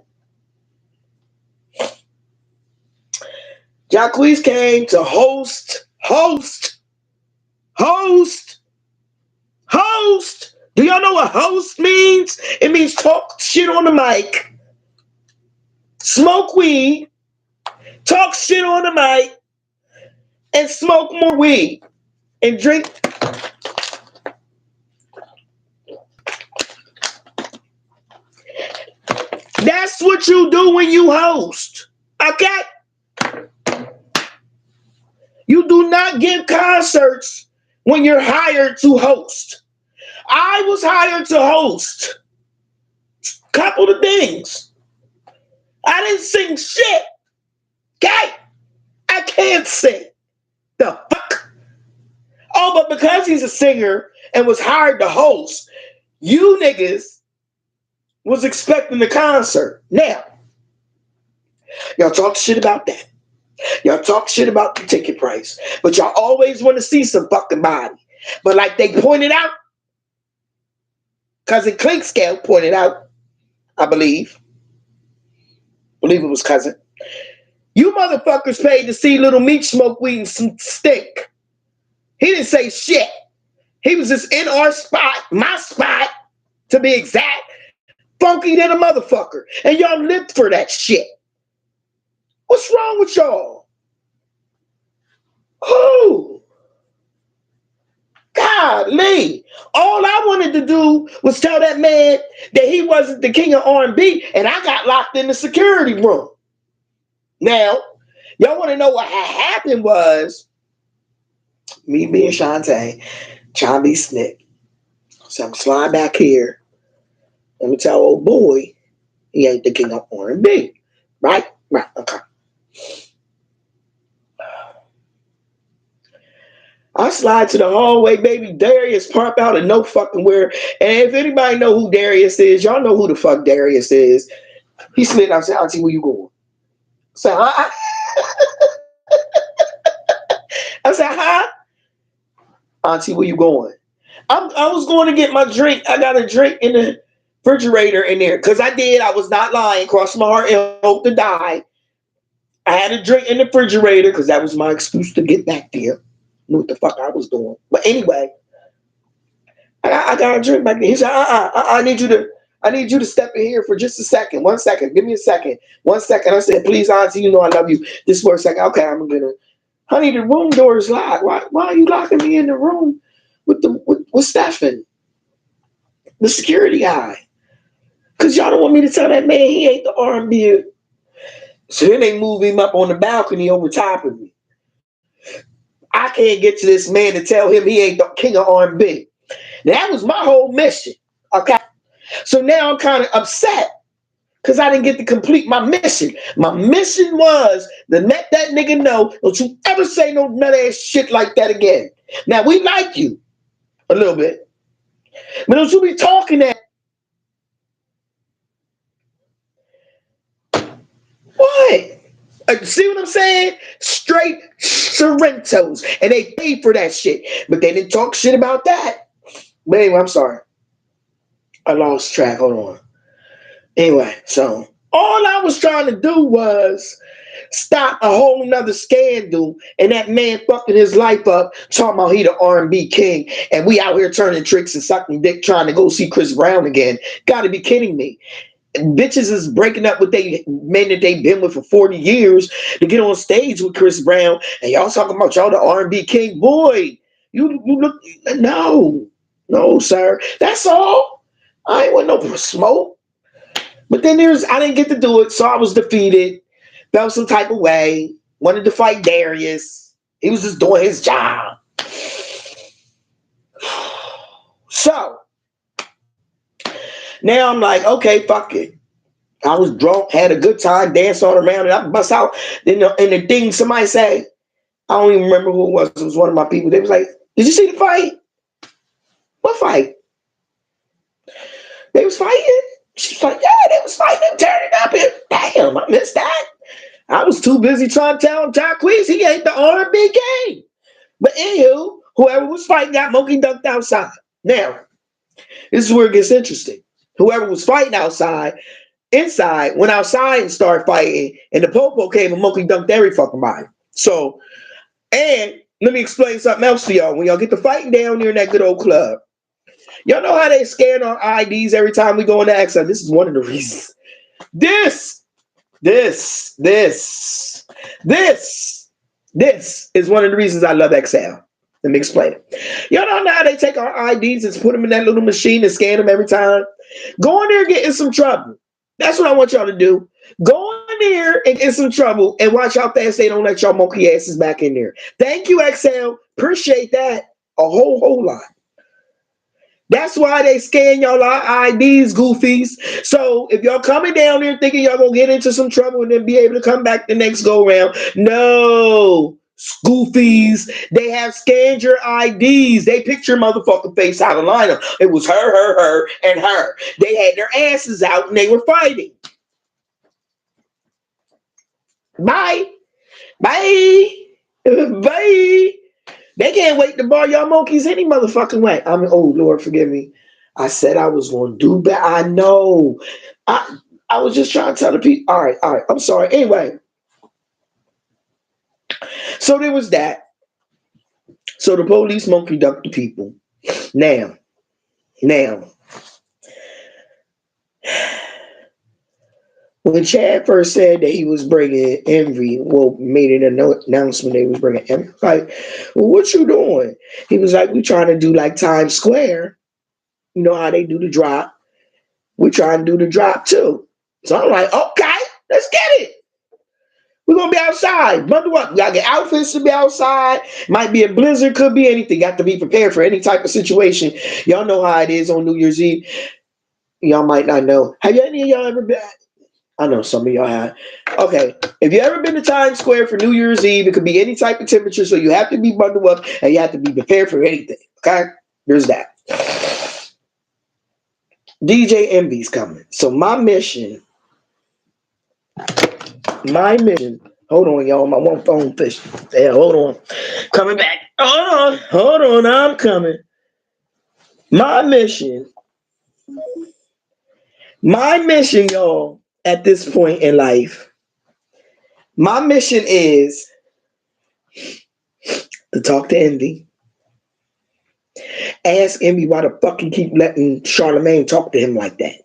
Jacquees came to host. Do y'all know what host means? It means talk shit on the mic, smoke weed, talk shit on the mic, and smoke more weed and drink. That's what you do when you host. Okay? You do not give concerts when you're hired to host. I was hired to host. Couple of things. I didn't sing shit. Okay? I can't sing. The fuck? Oh, but because he's a singer and was hired to host, you niggas was expecting the concert. Now, y'all talk shit about that. Y'all talk shit about the ticket price. But y'all always want to see some fucking body. But like they pointed out, Cousin Clinkscale pointed out, I believe it was Cousin. You motherfuckers paid to see Little Meech smoke weed and stink. He didn't say shit. He was just in our spot, my spot, to be exact, funky than a motherfucker. And y'all lived for that shit. What's wrong with y'all? Who? Golly. All I wanted to do was tell that man that he wasn't the king of R&B, and I got locked in the security room. Now, y'all want to know what had happened was me being Shantae, trying to be slick. So I'm sliding back here. Let me tell old boy he ain't the king of R&B. Right? Right. Okay. I slide to the hallway, baby. Darius pop out of no fucking where. And if anybody know who Darius is, y'all know who the fuck Darius is. He slid out and said, Auntie, where you going? So I said, huh? Auntie, where you going? I was going to get my drink. I got a drink in the refrigerator in there. Because I was not lying. Cross my heart and hope to die. I had a drink in the refrigerator because that was my excuse to get back there. Knew what the fuck I was doing. But anyway, I got a drink back there. He said, I need you to step in here for just a second. 1 second. Give me a second. 1 second. I said, please, Auntie, you know I love you. Just for a second. Okay, I'm gonna. Honey, the room door is locked. Why are you locking me in the room with Stephen, the security guy? Because y'all don't want me to tell that man he ain't the R&B. So then they move him up on the balcony over top of me. I can't get to this man to tell him he ain't the king of R&B. That was my whole mission. Okay. So now I'm kind of upset because I didn't get to complete my mission. My mission was to let that nigga know, don't you ever say no nut ass shit like that again. Now we like you a little bit, but don't you be talking that. What? See what I'm saying? Straight Sorrentos. And they paid for that shit. But they didn't talk shit about that. But anyway, I'm sorry. I lost track. Hold on. Anyway, so all I was trying to do was stop a whole nother scandal and that man fucking his life up talking about he the R&B king and we out here turning tricks and sucking dick trying to go see Chris Brown again. Gotta be kidding me. Bitches is breaking up with they men that they've been with for 40 years to get on stage with Chris Brown, and y'all talking about y'all the R&B king. Boy, you look, no, sir. That's all. I ain't want no smoke. But then I didn't get to do it, so I was defeated. Felt some type of way. Wanted to fight Darius. He was just doing his job. So now I'm like, okay, fuck it. I was drunk, had a good time, danced all around, and I bust out. Then in the thing, somebody say, I don't even remember who it was. It was one of my people. They was like, did you see the fight? What fight? They was fighting? She's like, yeah, they was fighting and turning up. And damn, I missed that. I was too busy trying to tell Jacquees he ain't the R&B king. But anywho, whoever was fighting got monkey dunked outside. Now, this is where it gets interesting. Whoever was fighting inside, went outside and started fighting, and the popo came and monkey dunked every fucking body. So, and let me explain something else to y'all. When y'all get to fighting down there in that good old club, y'all know how they scan our IDs every time we go into Exxon. This is one of the reasons. This is one of the reasons I love XL. Let me explain it. Y'all don't know how they take our IDs and put them in that little machine and scan them every time? Go in there and get in some trouble. That's what I want y'all to do. Go in there and get some trouble and watch how fast they don't let y'all monkey asses back in there. Thank you, XL. Appreciate that a whole lot. That's why they scan y'all IDs, goofies. So if y'all coming down there thinking y'all gonna get into some trouble and then be able to come back the next go round, no. Goofies, they have scanned your IDs. They picked your motherfucking face out of lineup. It was her, and her. They had their asses out and they were fighting. Bye. Bye. Bye. They can't wait to bar y'all monkeys any motherfucking way. I mean, oh Lord, forgive me. I said I was going to do better. I know. I was just trying to tell the people. All right. I'm sorry. Anyway, so there was that. So the police monkey ducked the people. Now, when Chad first said that he was bringing Envy, well, made an announcement that he was bringing Envy, like, well, what you doing? He was like, we trying to do like Times Square. You know how they do the drop. We trying to do the drop too. So I'm like, okay, let's get it. We're gonna be outside. Bundle up. We gotta get outfits to be outside. Might be a blizzard, could be anything. Got to be prepared for any type of situation. Y'all know how it is on New Year's Eve. Y'all might not know. Have any of y'all ever been? I know some of y'all have. Okay, if you ever been to Times Square for New Year's Eve, it could be any type of temperature, so you have to be bundled up and you have to be prepared for anything. Okay, there's that. DJ Envy's coming. So my mission. Hold on, y'all. My one phone fish. Yeah, hold on. Coming back. Hold on. I'm coming. My mission, y'all, at this point in life, my mission is to talk to Envy. Ask Envy why the fuck he keep letting Charlamagne talk to him like that.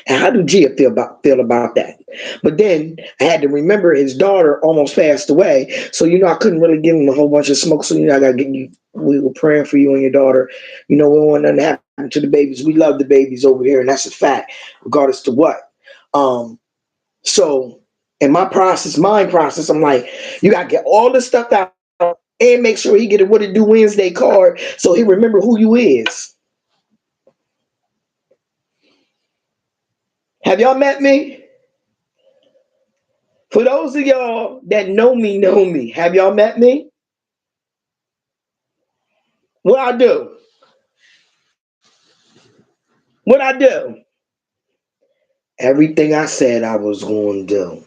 And how do Gia feel about that? But then I had to remember his daughter almost passed away. So, I couldn't really give him a whole bunch of smoke. So, I got to get you. We were praying for you and your daughter. We don't want nothing to happen to the babies. We love the babies over here. And that's a fact, regardless to what. So in my mind process, I'm like, you got to get all this stuff out and make sure he get a What It Do Wednesday card so he remember who you is. Have y'all met me? For those of y'all that know me. Have y'all met me? What I do? Everything I said I was going to do.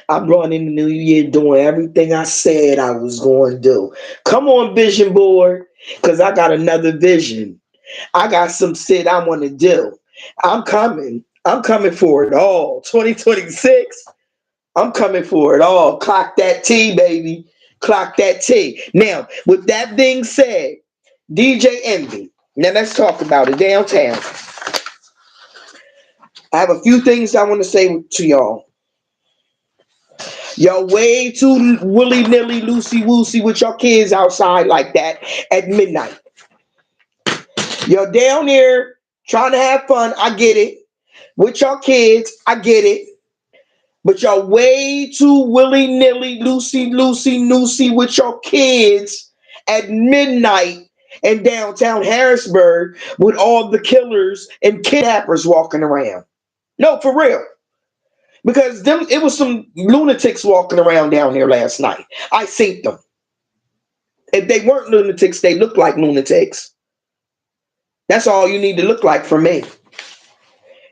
I brought in the new year doing everything I said I was going to do. Come on, vision board, because I got another vision. I got some shit I want to do. I'm coming. I'm coming for it all. 2026, I'm coming for it all. Clock that T, baby. Clock that T. Now, with that being said, DJ Envy. Now let's talk about it. Downtown. I have a few things I want to say to y'all. Y'all way too willy-nilly, loosey-woosey with your kids outside like that at midnight. You're down there trying to have fun. I get it. With your kids, I get it. But y'all way too willy-nilly, loosey-noosey with your kids at midnight in downtown Harrisburg with all the killers and kidnappers walking around. No, for real. Because it was some lunatics walking around down here last night. I seen them. If they weren't lunatics, they looked like lunatics. That's all you need to look like for me.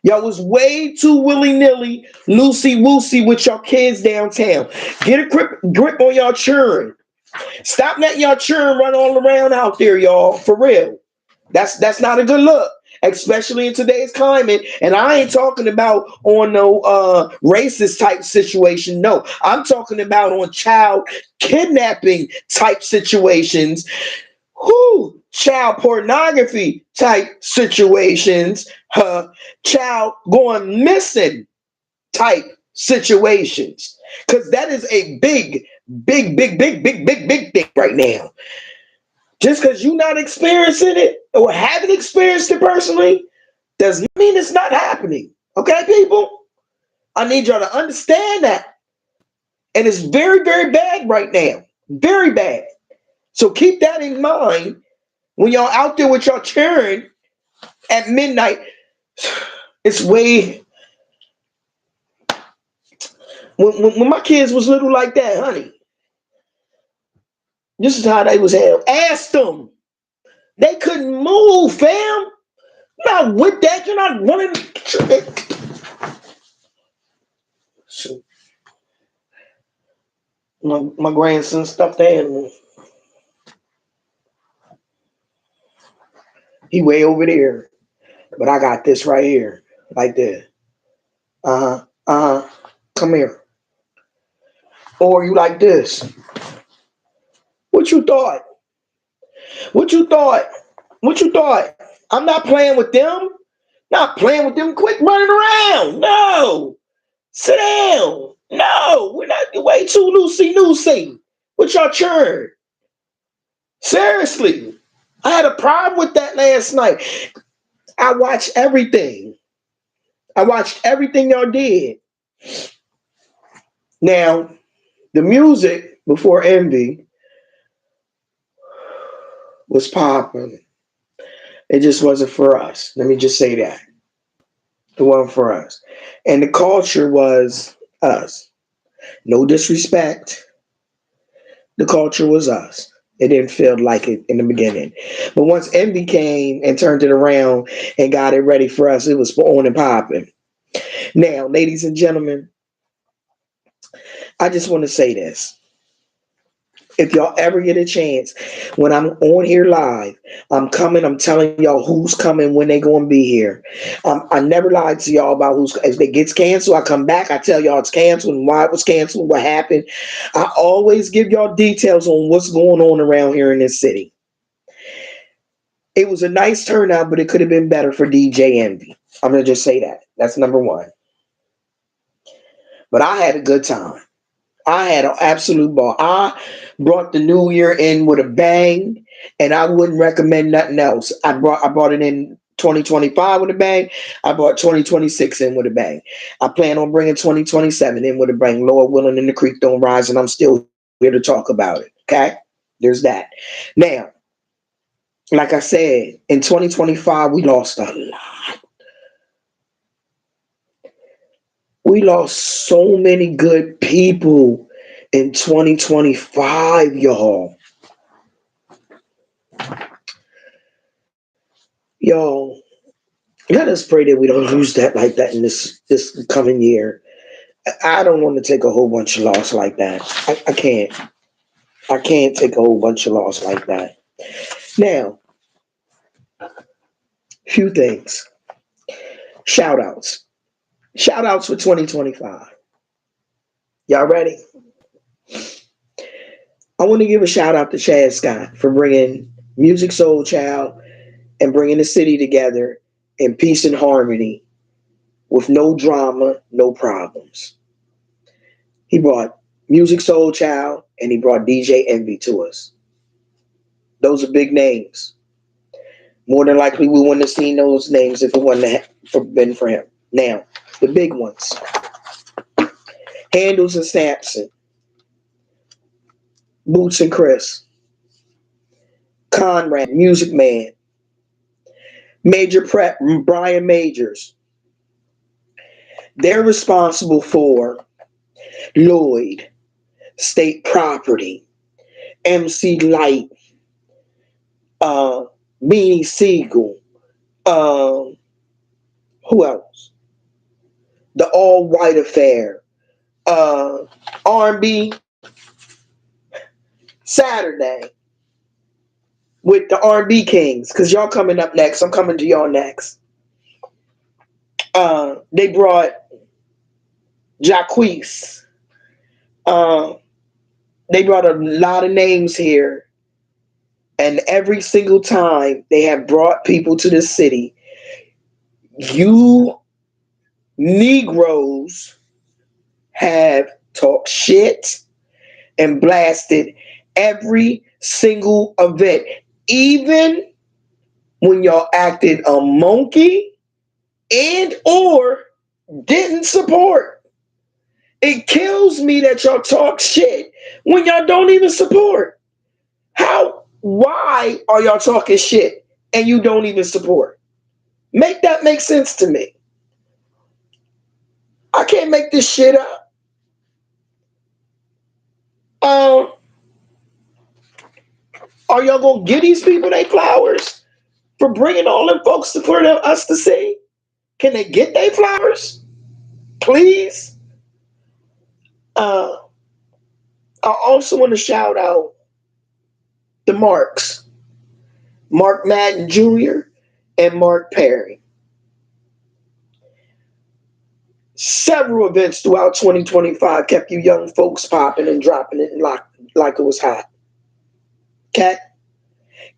Y'all was way too willy-nilly, loosey-woosey with your kids downtown. Get a grip on y'all children. Stop letting y'all children run all around out there, y'all. For real. That's not a good look, especially in today's climate. And I ain't talking about on no racist type situation. No, I'm talking about on child kidnapping type situations. Child pornography type situations, child going missing type situations. Because that is a big thing right now. Just because you're not experiencing it or haven't experienced it personally does not mean it's not happening. Okay, people? I need y'all to understand that. And it's very, very bad right now. Very bad. So keep that in mind when y'all out there with y'all children at midnight. It's way when my kids was little like that, honey. This is how they was held. Ask them. They couldn't move, fam. Not with that. You're not running. So my grandson stuffed animal. He way over there. But I got this right here. Like this. Uh-huh. Uh-huh. Come here. Or you like this. What you thought? What you thought? What you thought? I'm not playing with them. Not playing with them. Quit running around. No. Sit down. No. We're not way too loosey. What's your churn? Seriously. I had a problem with that last night. I watched everything. I watched everything y'all did. Now, the music before Envy was popping. It just wasn't for us. Let me just say that. It wasn't for us. And the culture was us. No disrespect. The culture was us. It didn't feel like it in the beginning. But once Envy came and turned it around and got it ready for us, it was on and popping. Now, ladies and gentlemen, I just want to say this. If y'all ever get a chance, when I'm on here live, I'm coming. I'm telling y'all who's coming, when they going to be here. I never lied to y'all about who's. If it gets canceled, I come back. I tell y'all it's canceled and why it was canceled, what happened. I always give y'all details on what's going on around here in this city. It was a nice turnout, but it could have been better for DJ Envy. I'm gonna just say that. That's number one. But I had a good time. I had an absolute ball. I brought the new year in with a bang, and I wouldn't recommend nothing else. I brought it in 2025 with a bang. I brought 2026 in with a bang. I plan on bringing 2027 in with a bang. Lord willing, and the creek don't rise, and I'm still here to talk about it. Okay, there's that. Now, like I said, in 2025 we lost a lot. We lost so many good people in 2025, y'all. Y'all, let us pray that we don't lose that like that in this coming year. I don't want to take a whole bunch of loss like that. I can't. I can't take a whole bunch of loss like that. Now, few things. Shout outs. Shout outs for 2025. Y'all ready? I want to give a shout out to Chad Scott for bringing Music Soul Child and bringing the city together in peace and harmony with no drama, no problems. He brought Music Soul Child and he brought DJ Envy to us. Those are big names. More than likely, we wouldn't have seen those names if it wouldn't have been for him. Now, the big ones: Handles and Sampson, Boots and Chris, Conrad, Music Man, Major Prep, Brian Majors. They're responsible for Lloyd, State Property, MC Light, uh, Beanie Siegel, um, who else? The All White Affair, R&B Saturday with the R&B Kings, because y'all coming up next. I'm coming to y'all next. They brought Jacquees. Uh, they brought a lot of names here, and every single time they have brought people to the city, you Negroes have talked shit and blasted every single event, even when y'all acted a monkey and or didn't support. It kills me that y'all talk shit when y'all don't even support. Why are y'all talking shit and you don't even support? Make that make sense to me. I can't make this shit up. Um, are y'all gonna give these people their flowers for bringing all them folks for us to see? Can they get their flowers, please? Uh, I also want to shout out the Marks, Mark Madden Jr. and Mark Perry. Several events throughout 2025 kept you young folks popping and dropping it like it was hot. Okay?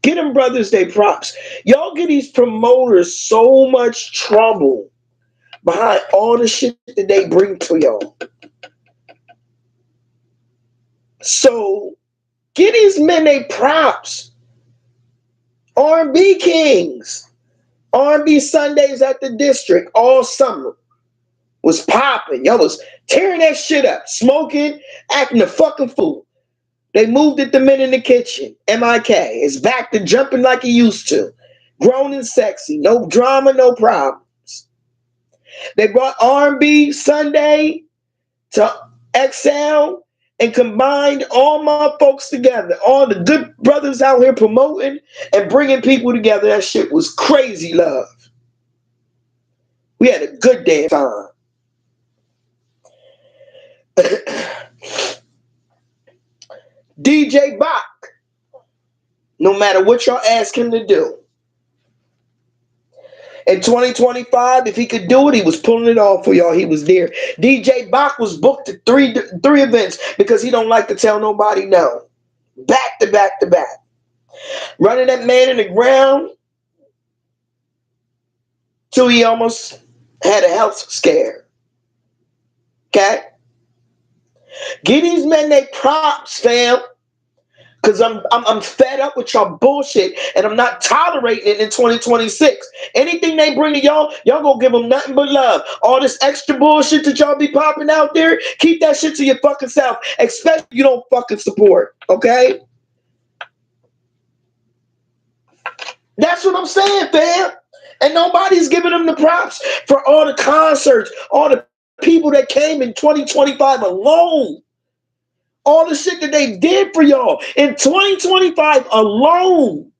Get them brothers they props. Y'all give these promoters so much trouble behind all the shit that they bring to y'all. So get these men they props. R&B Kings. R&B Sundays at the District all summer was popping. Y'all was tearing that shit up, smoking, acting a fucking fool. They moved it to Men in the Kitchen. MIK is back to jumping like he used to. Grown and sexy. No drama, no problems. They brought R&B Sunday to XL and combined all my folks together. All the good brothers out here promoting and bringing people together. That shit was crazy love. We had a good damn time. DJ Bach, no matter what y'all ask him to do. In 2025, if he could do it, he was pulling it off for y'all. He was there. DJ Bach was booked at three events because he don't like to tell nobody no. Back to back to back. Running that man in the ground till he almost had a health scare. Okay? Give these men their props, fam. Because I'm fed up with y'all bullshit and I'm not tolerating it in 2026. Anything they bring to y'all gonna give them nothing but love. All this extra bullshit that y'all be popping out there, keep that shit to your fucking self. Especially if you don't fucking support, okay? That's what I'm saying, fam. And nobody's giving them the props for all the concerts, all the people that came in 2025 alone. All the shit that they did for y'all in 2025 alone.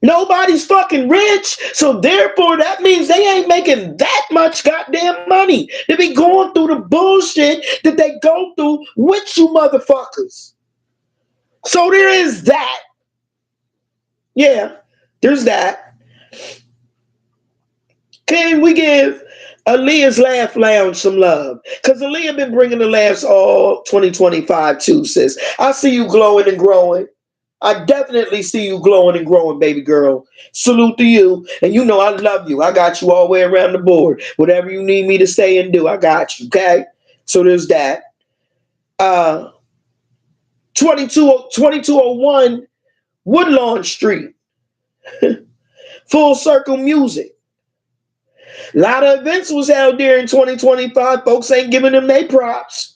Nobody's fucking rich, so therefore that means they ain't making that much goddamn money to be going through the bullshit that they go through with you motherfuckers. So there is that. Yeah, there's that. Can we give Aaliyah's Laugh Lounge some love? Because Aaliyah been bringing the laughs all 2025 too, sis. I see you glowing and growing. I definitely see you glowing and growing, baby girl. Salute to you. And you know I love you. I got you all the way around the board. Whatever you need me to say and do, I got you, okay? So there's that. 2201 Woodlawn Street. Full Circle Music. A lot of events was held there in 2025. Folks ain't giving them their props.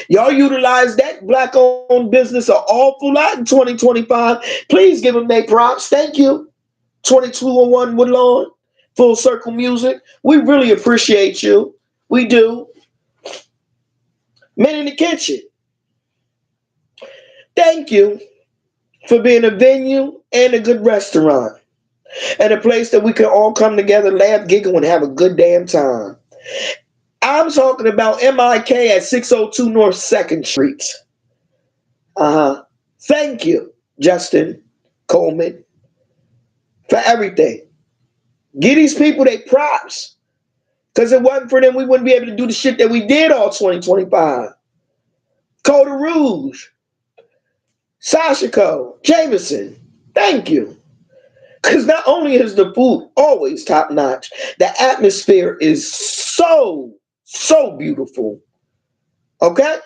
Y'all utilize that black-owned business an awful lot in 2025. Please give them their props. Thank you. 2201 Woodlawn, Full Circle Music. We really appreciate you. We do. Men in the Kitchen. Thank you for being a venue and a good restaurant. And a place that we can all come together, laugh, giggle, and have a good damn time. I'm talking about MIK at 602 North 2nd Street. Thank you, Justin Coleman, for everything. Give these people their props. Because if it wasn't for them, we wouldn't be able to do the shit that we did all 2025. Coda Rouge, Sasha Cole, Jameson, thank you. Because not only is the food always top notch, the atmosphere is so beautiful. Okay?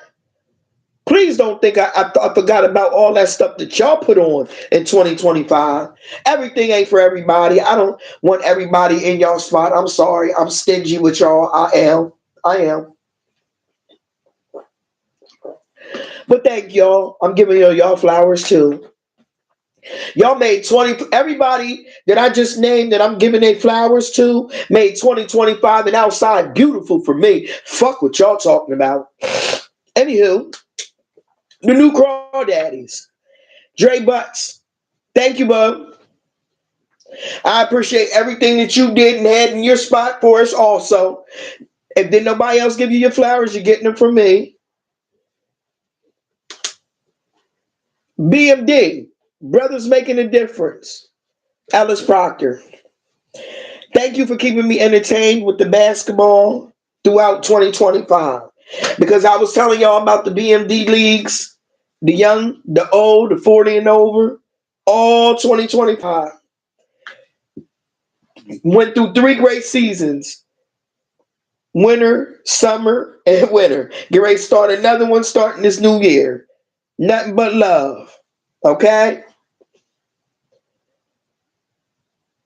Please don't think I forgot about all that stuff that y'all put on in 2025. Everything ain't for everybody. I don't want everybody in y'all spot. I'm sorry. I'm stingy with y'all. I am. I am. But thank y'all. I'm giving y'all flowers too. Y'all made 20, everybody that I just named that I'm giving their flowers to made 2025 and outside beautiful for me. Fuck what y'all talking about. Anywho, the new crawdaddies. Dre Butts. Thank you, bub. I appreciate everything that you did and had in your spot for us also. If did nobody else give you your flowers, you're getting them from me. BMD. Brothers Making a Difference. Ellis Proctor. Thank you for keeping me entertained with the basketball throughout 2025. Because I was telling y'all about the BMD leagues, the young, the old, the 40 and over, all 2025. Went through 3 great seasons. Winter, summer, and winter. Get ready to start another one starting this new year. Nothing but love. Okay?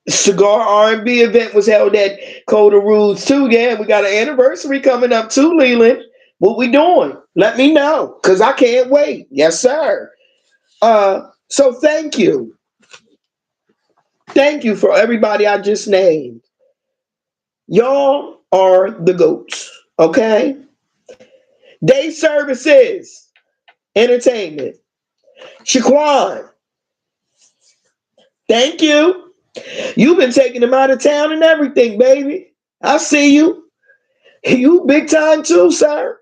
Cigar R&B event was held at Coda Rules too. Yeah, we got an anniversary coming up too, Leland. What we doing? Let me know, because I can't wait. Yes, sir. So thank you. Thank you for everybody I just named. Y'all are the GOATs. Okay? Day services, entertainment. Shaquan, thank you. You've been taking them out of town and everything, baby. I see you. You big time too, sir.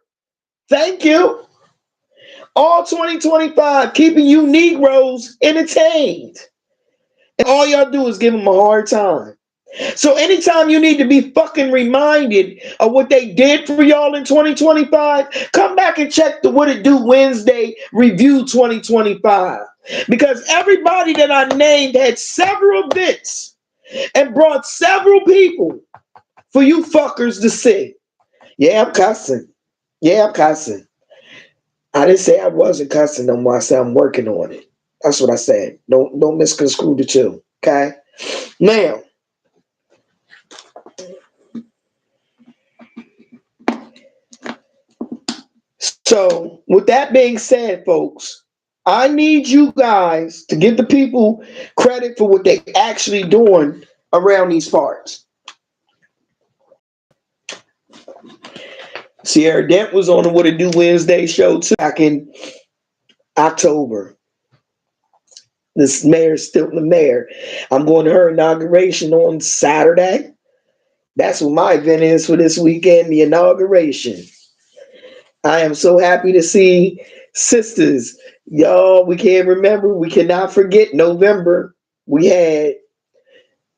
Thank you. All 2025, keeping you Negroes entertained. And all y'all do is give them a hard time. So anytime you need to be fucking reminded of what they did for y'all in 2025, come back and check the What It Do Wednesday review 2025. Because everybody that I named had several events and brought several people for you fuckers to see. Yeah, I'm cussing. Yeah, I'm cussing. I didn't say I wasn't cussing no more. I said I'm working on it. That's what I said. Don't misconstrue the two. Okay? Now, so with that being said, folks, I need you guys to give the people credit for what they actually doing around these parts. Sierra Dent was on the What It Do Wednesday show too back in October. This mayor's still the mayor. I'm going to her inauguration on Saturday. That's what my event is for this weekend, the inauguration. I am so happy to see sisters. Y'all, we can't remember, we cannot forget November. We had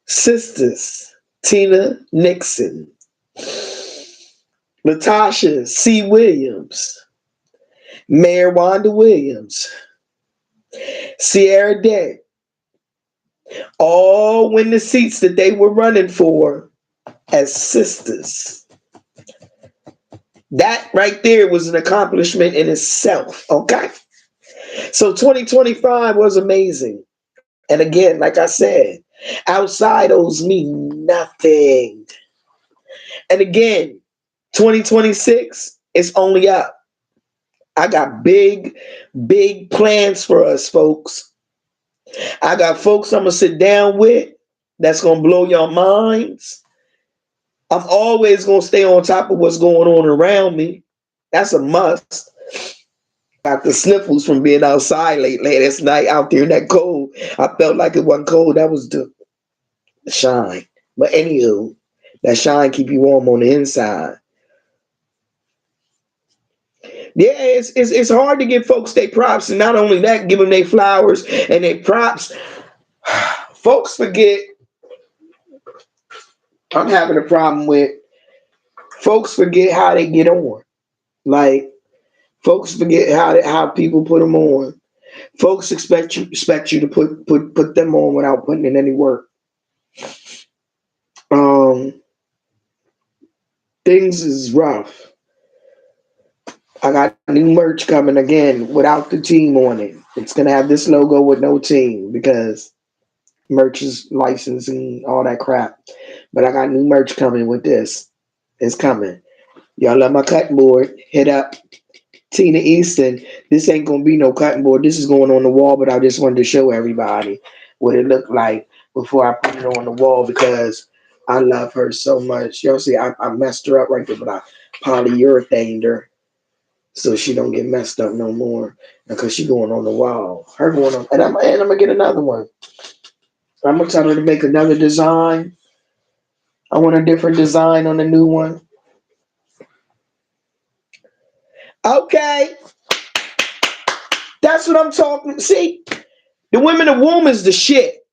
sisters, Tina Nixon, Latasha C. Williams, Mayor Wanda Williams, Sierra Day, all win the seats that they were running for as sisters. That right there was an accomplishment in itself, okay? So 2025 was amazing. And again, like I said, outside owes me nothing. And again, 2026 is only up. I got big, big plans for us, folks. I got folks I'm going to sit down with that's going to blow your minds. I'm always going to stay on top of what's going on around me. That's a must. Got the sniffles from being outside late last night out there in that cold. I felt like it wasn't cold. That was the shine. But anywho, that shine keep you warm on the inside. Yeah, it's hard to give folks their props, and not only that, give them their flowers and their props. Folks forget. I'm having a problem with folks forget how they get on. Like folks forget how people put them on. Folks expect you to put them on without putting in any work. Things is rough. I got new merch coming again without the team on it. It's gonna have this logo with no team because merch is licensing, all that crap. But I got new merch coming with this. It's coming. Y'all love my cutting board. Hit up Tina Easton. This ain't gonna be no cutting board. This is going on the wall, but I just wanted to show everybody what it looked like before I put it on the wall because I love her so much. Y'all see, I messed her up right there, but I polyurethaned her so she don't get messed up no more because she going on the wall. Her going on, and I'm gonna get another one. I'm gonna tell her to make another design. I want a different design on the new one. Okay, that's what I'm talking. See, the Women of Womb is the shit.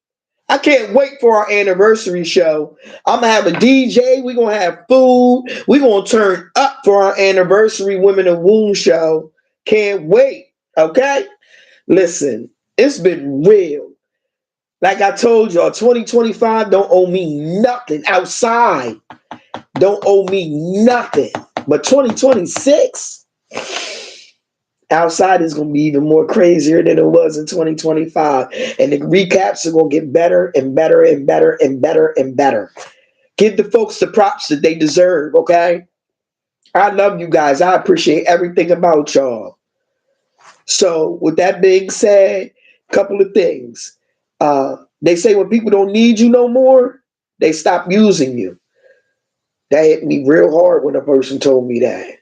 I can't wait for our anniversary show. I'm gonna have a DJ. We're gonna have food. We're gonna turn up for our anniversary Women of Womb show. Can't wait. Okay? Listen, it's been real. Like I told y'all, 2025 don't owe me nothing outside. Don't owe me nothing. But 2026, outside is going to be even more crazier than it was in 2025. And the recaps are going to get better and better and better and better and better. Give the folks the props that they deserve, okay? I love you guys. I appreciate everything about y'all. So, with that being said, couple of things. They say when people don't need you no more, they stop using you. That hit me real hard when a person told me that.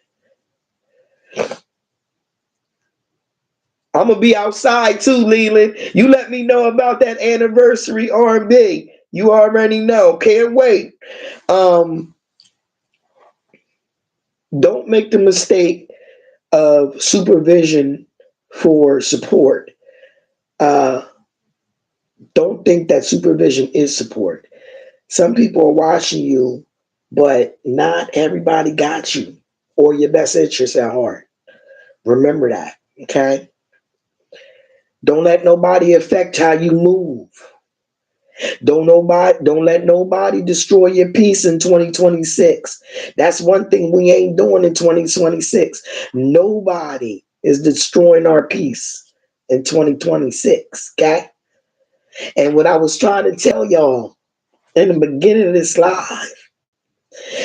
I'm gonna be outside too, Leland. You let me know about that anniversary R&B. You already know. Can't wait. Um, don't make the mistake of supervision for support. Uh, don't think that supervision is support. Some people are watching you, but not everybody got you or your best interests at heart. Remember that, okay? Don't let nobody affect how you move. Don't let nobody destroy your peace in 2026. That's one thing we ain't doing in 2026. Nobody is destroying our peace in 2026. Okay? And what I was trying to tell y'all in the beginning of this live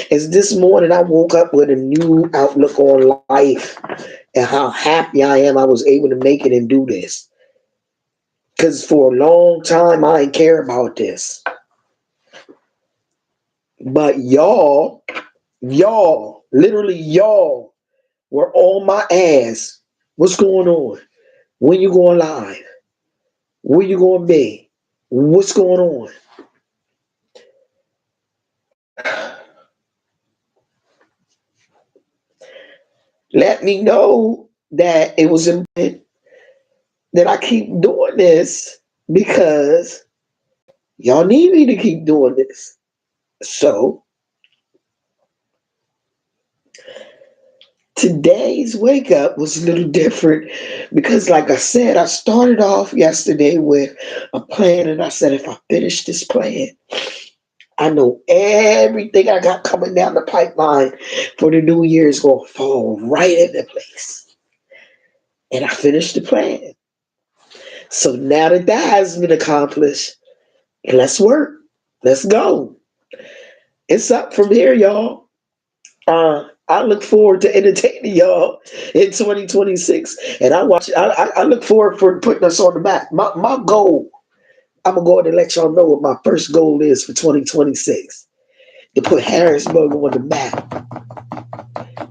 is this morning I woke up with a new outlook on life and how happy I am I was able to make it and do this. Because for a long time I didn't care about this. But literally y'all were on my ass. What's going on? When you going live? Where you going to be? What's going on? Let me know that it was important that I keep doing this because y'all need me to keep doing this. So today's wake up was a little different because, like I said, I started off yesterday with a plan, and I said, if I finish this plan, I know everything I got coming down the pipeline for the new year is going to fall right into place. And I finished the plan. So now that that has been accomplished, let's work. Let's go. It's up from here, y'all. I look forward to entertaining y'all in 2026, and I look forward for putting us on the map. My goal, I'm gonna go ahead and let y'all know what my first goal is for 2026: to put Harrisburg on the map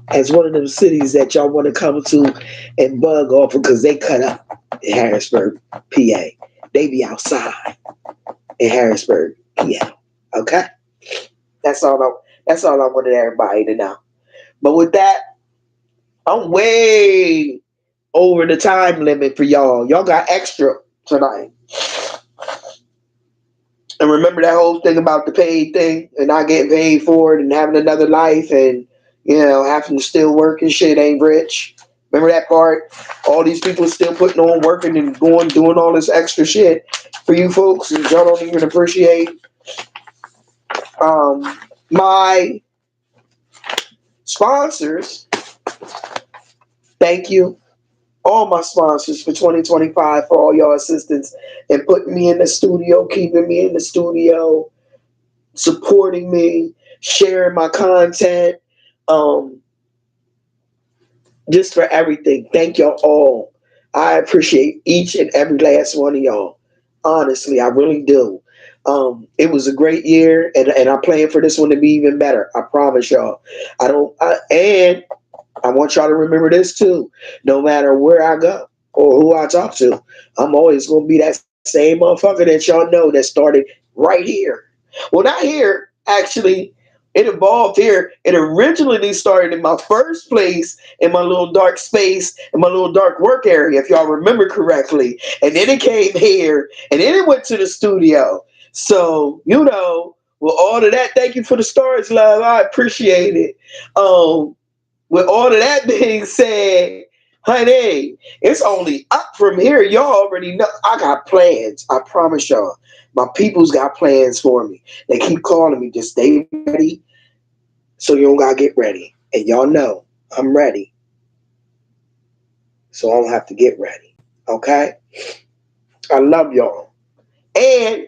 as one of them cities that y'all want to come to and bug off because they cut up in Harrisburg, PA. They be outside in Harrisburg, PA. Okay, that's all. That's all I wanted everybody to know. But with that, I'm way over the time limit for y'all. Y'all got extra tonight. And remember that whole thing about the paid thing and not getting paid for it and having another life and, having to still work and shit ain't rich. Remember that part? All these people still putting on working and going, doing all this extra shit for you folks and y'all don't even appreciate my sponsors Thank you, all my sponsors for 2025 for all your assistance and putting me in the studio, keeping me in the studio, supporting me, sharing my content, um, just for everything. Thank y'all all. I appreciate each and every last one of y'all. Honestly, I really do. It was a great year, and I plan for this one to be even better. I promise y'all. And I want y'all to remember this too. No matter where I go or who I talk to, I'm always gonna be that same motherfucker that y'all know that started right here. Well, not here, actually. It evolved here. It originally started in my first place in my little dark space, in my little dark work area, if y'all remember correctly. And then it came here, and then it went to the studio. So, with all of that, thank you for the stars, love. I appreciate it. With all of that being said, honey, it's only up from here. Y'all already know I got plans. I promise y'all. My people's got plans for me. They keep calling me, just stay ready so you don't gotta get ready. And y'all know I'm ready. So I don't have to get ready. Okay? I love y'all. And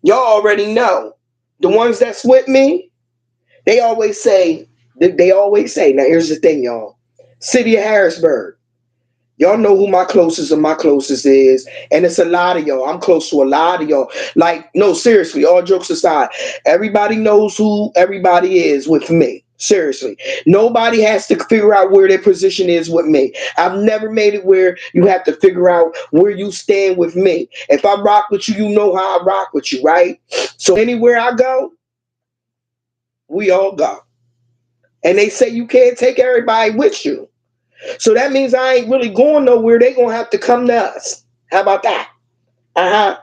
y'all already know the ones that's with me, they always say, now here's the thing, y'all. City of Harrisburg. Y'all know who my closest of my closest is. And it's a lot of y'all. I'm close to a lot of y'all. Like, no, seriously, all jokes aside, everybody knows who everybody is with me. Seriously. Nobody has to figure out where their position is with me. I've never made it where you have to figure out where you stand with me. If I rock with you, you know how I rock with you, right? So anywhere I go, we all go. And they say you can't take everybody with you. So that means I ain't really going nowhere. They gonna have to come to us. How about that? Uh-huh.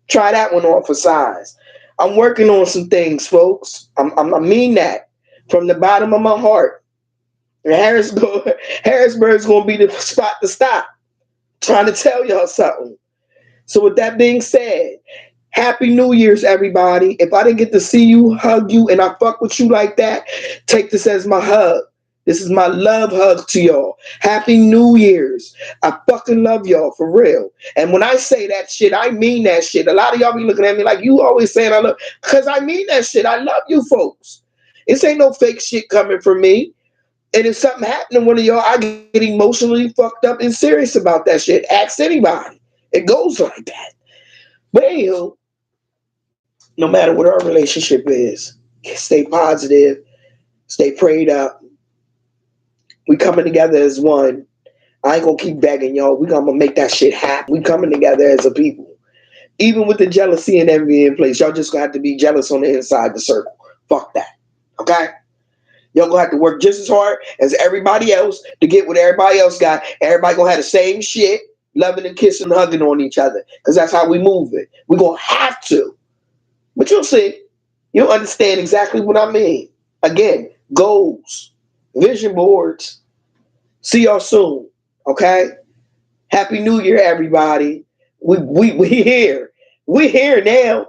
Try that one on for size. I'm working on some things, folks. I mean that from the bottom of my heart. And Harrisburg's gonna be the spot to stop. Trying to tell y'all something. So with that being said, Happy New Year's, everybody. If I didn't get to see you, hug you, and I fuck with you like that, take this as my hug. This is my love hug to y'all. Happy New Year's. I fucking love y'all for real. And when I say that shit, I mean that shit. A lot of y'all be looking at me like you always saying I love, because I mean that shit. I love you folks. This ain't no fake shit coming from me. And if something happened to one of y'all, I get emotionally fucked up and serious about that shit. Ask anybody. It goes like that. But anywho, no matter what our relationship is, stay positive, stay prayed up. We coming together as one. I ain't gonna keep begging y'all. We gonna make that shit happen. We coming together as a people. Even with the jealousy and envy in place, y'all just gonna have to be jealous on the inside the circle. Fuck that. Okay? Y'all gonna have to work just as hard as everybody else to get what everybody else got. Everybody gonna have the same shit, loving and kissing and hugging on each other. Because that's how we move it. We gonna have to. But you'll see. You'll understand exactly what I mean. Again, goals, vision boards. See y'all soon. Okay? Happy New Year, everybody. We here. We here now.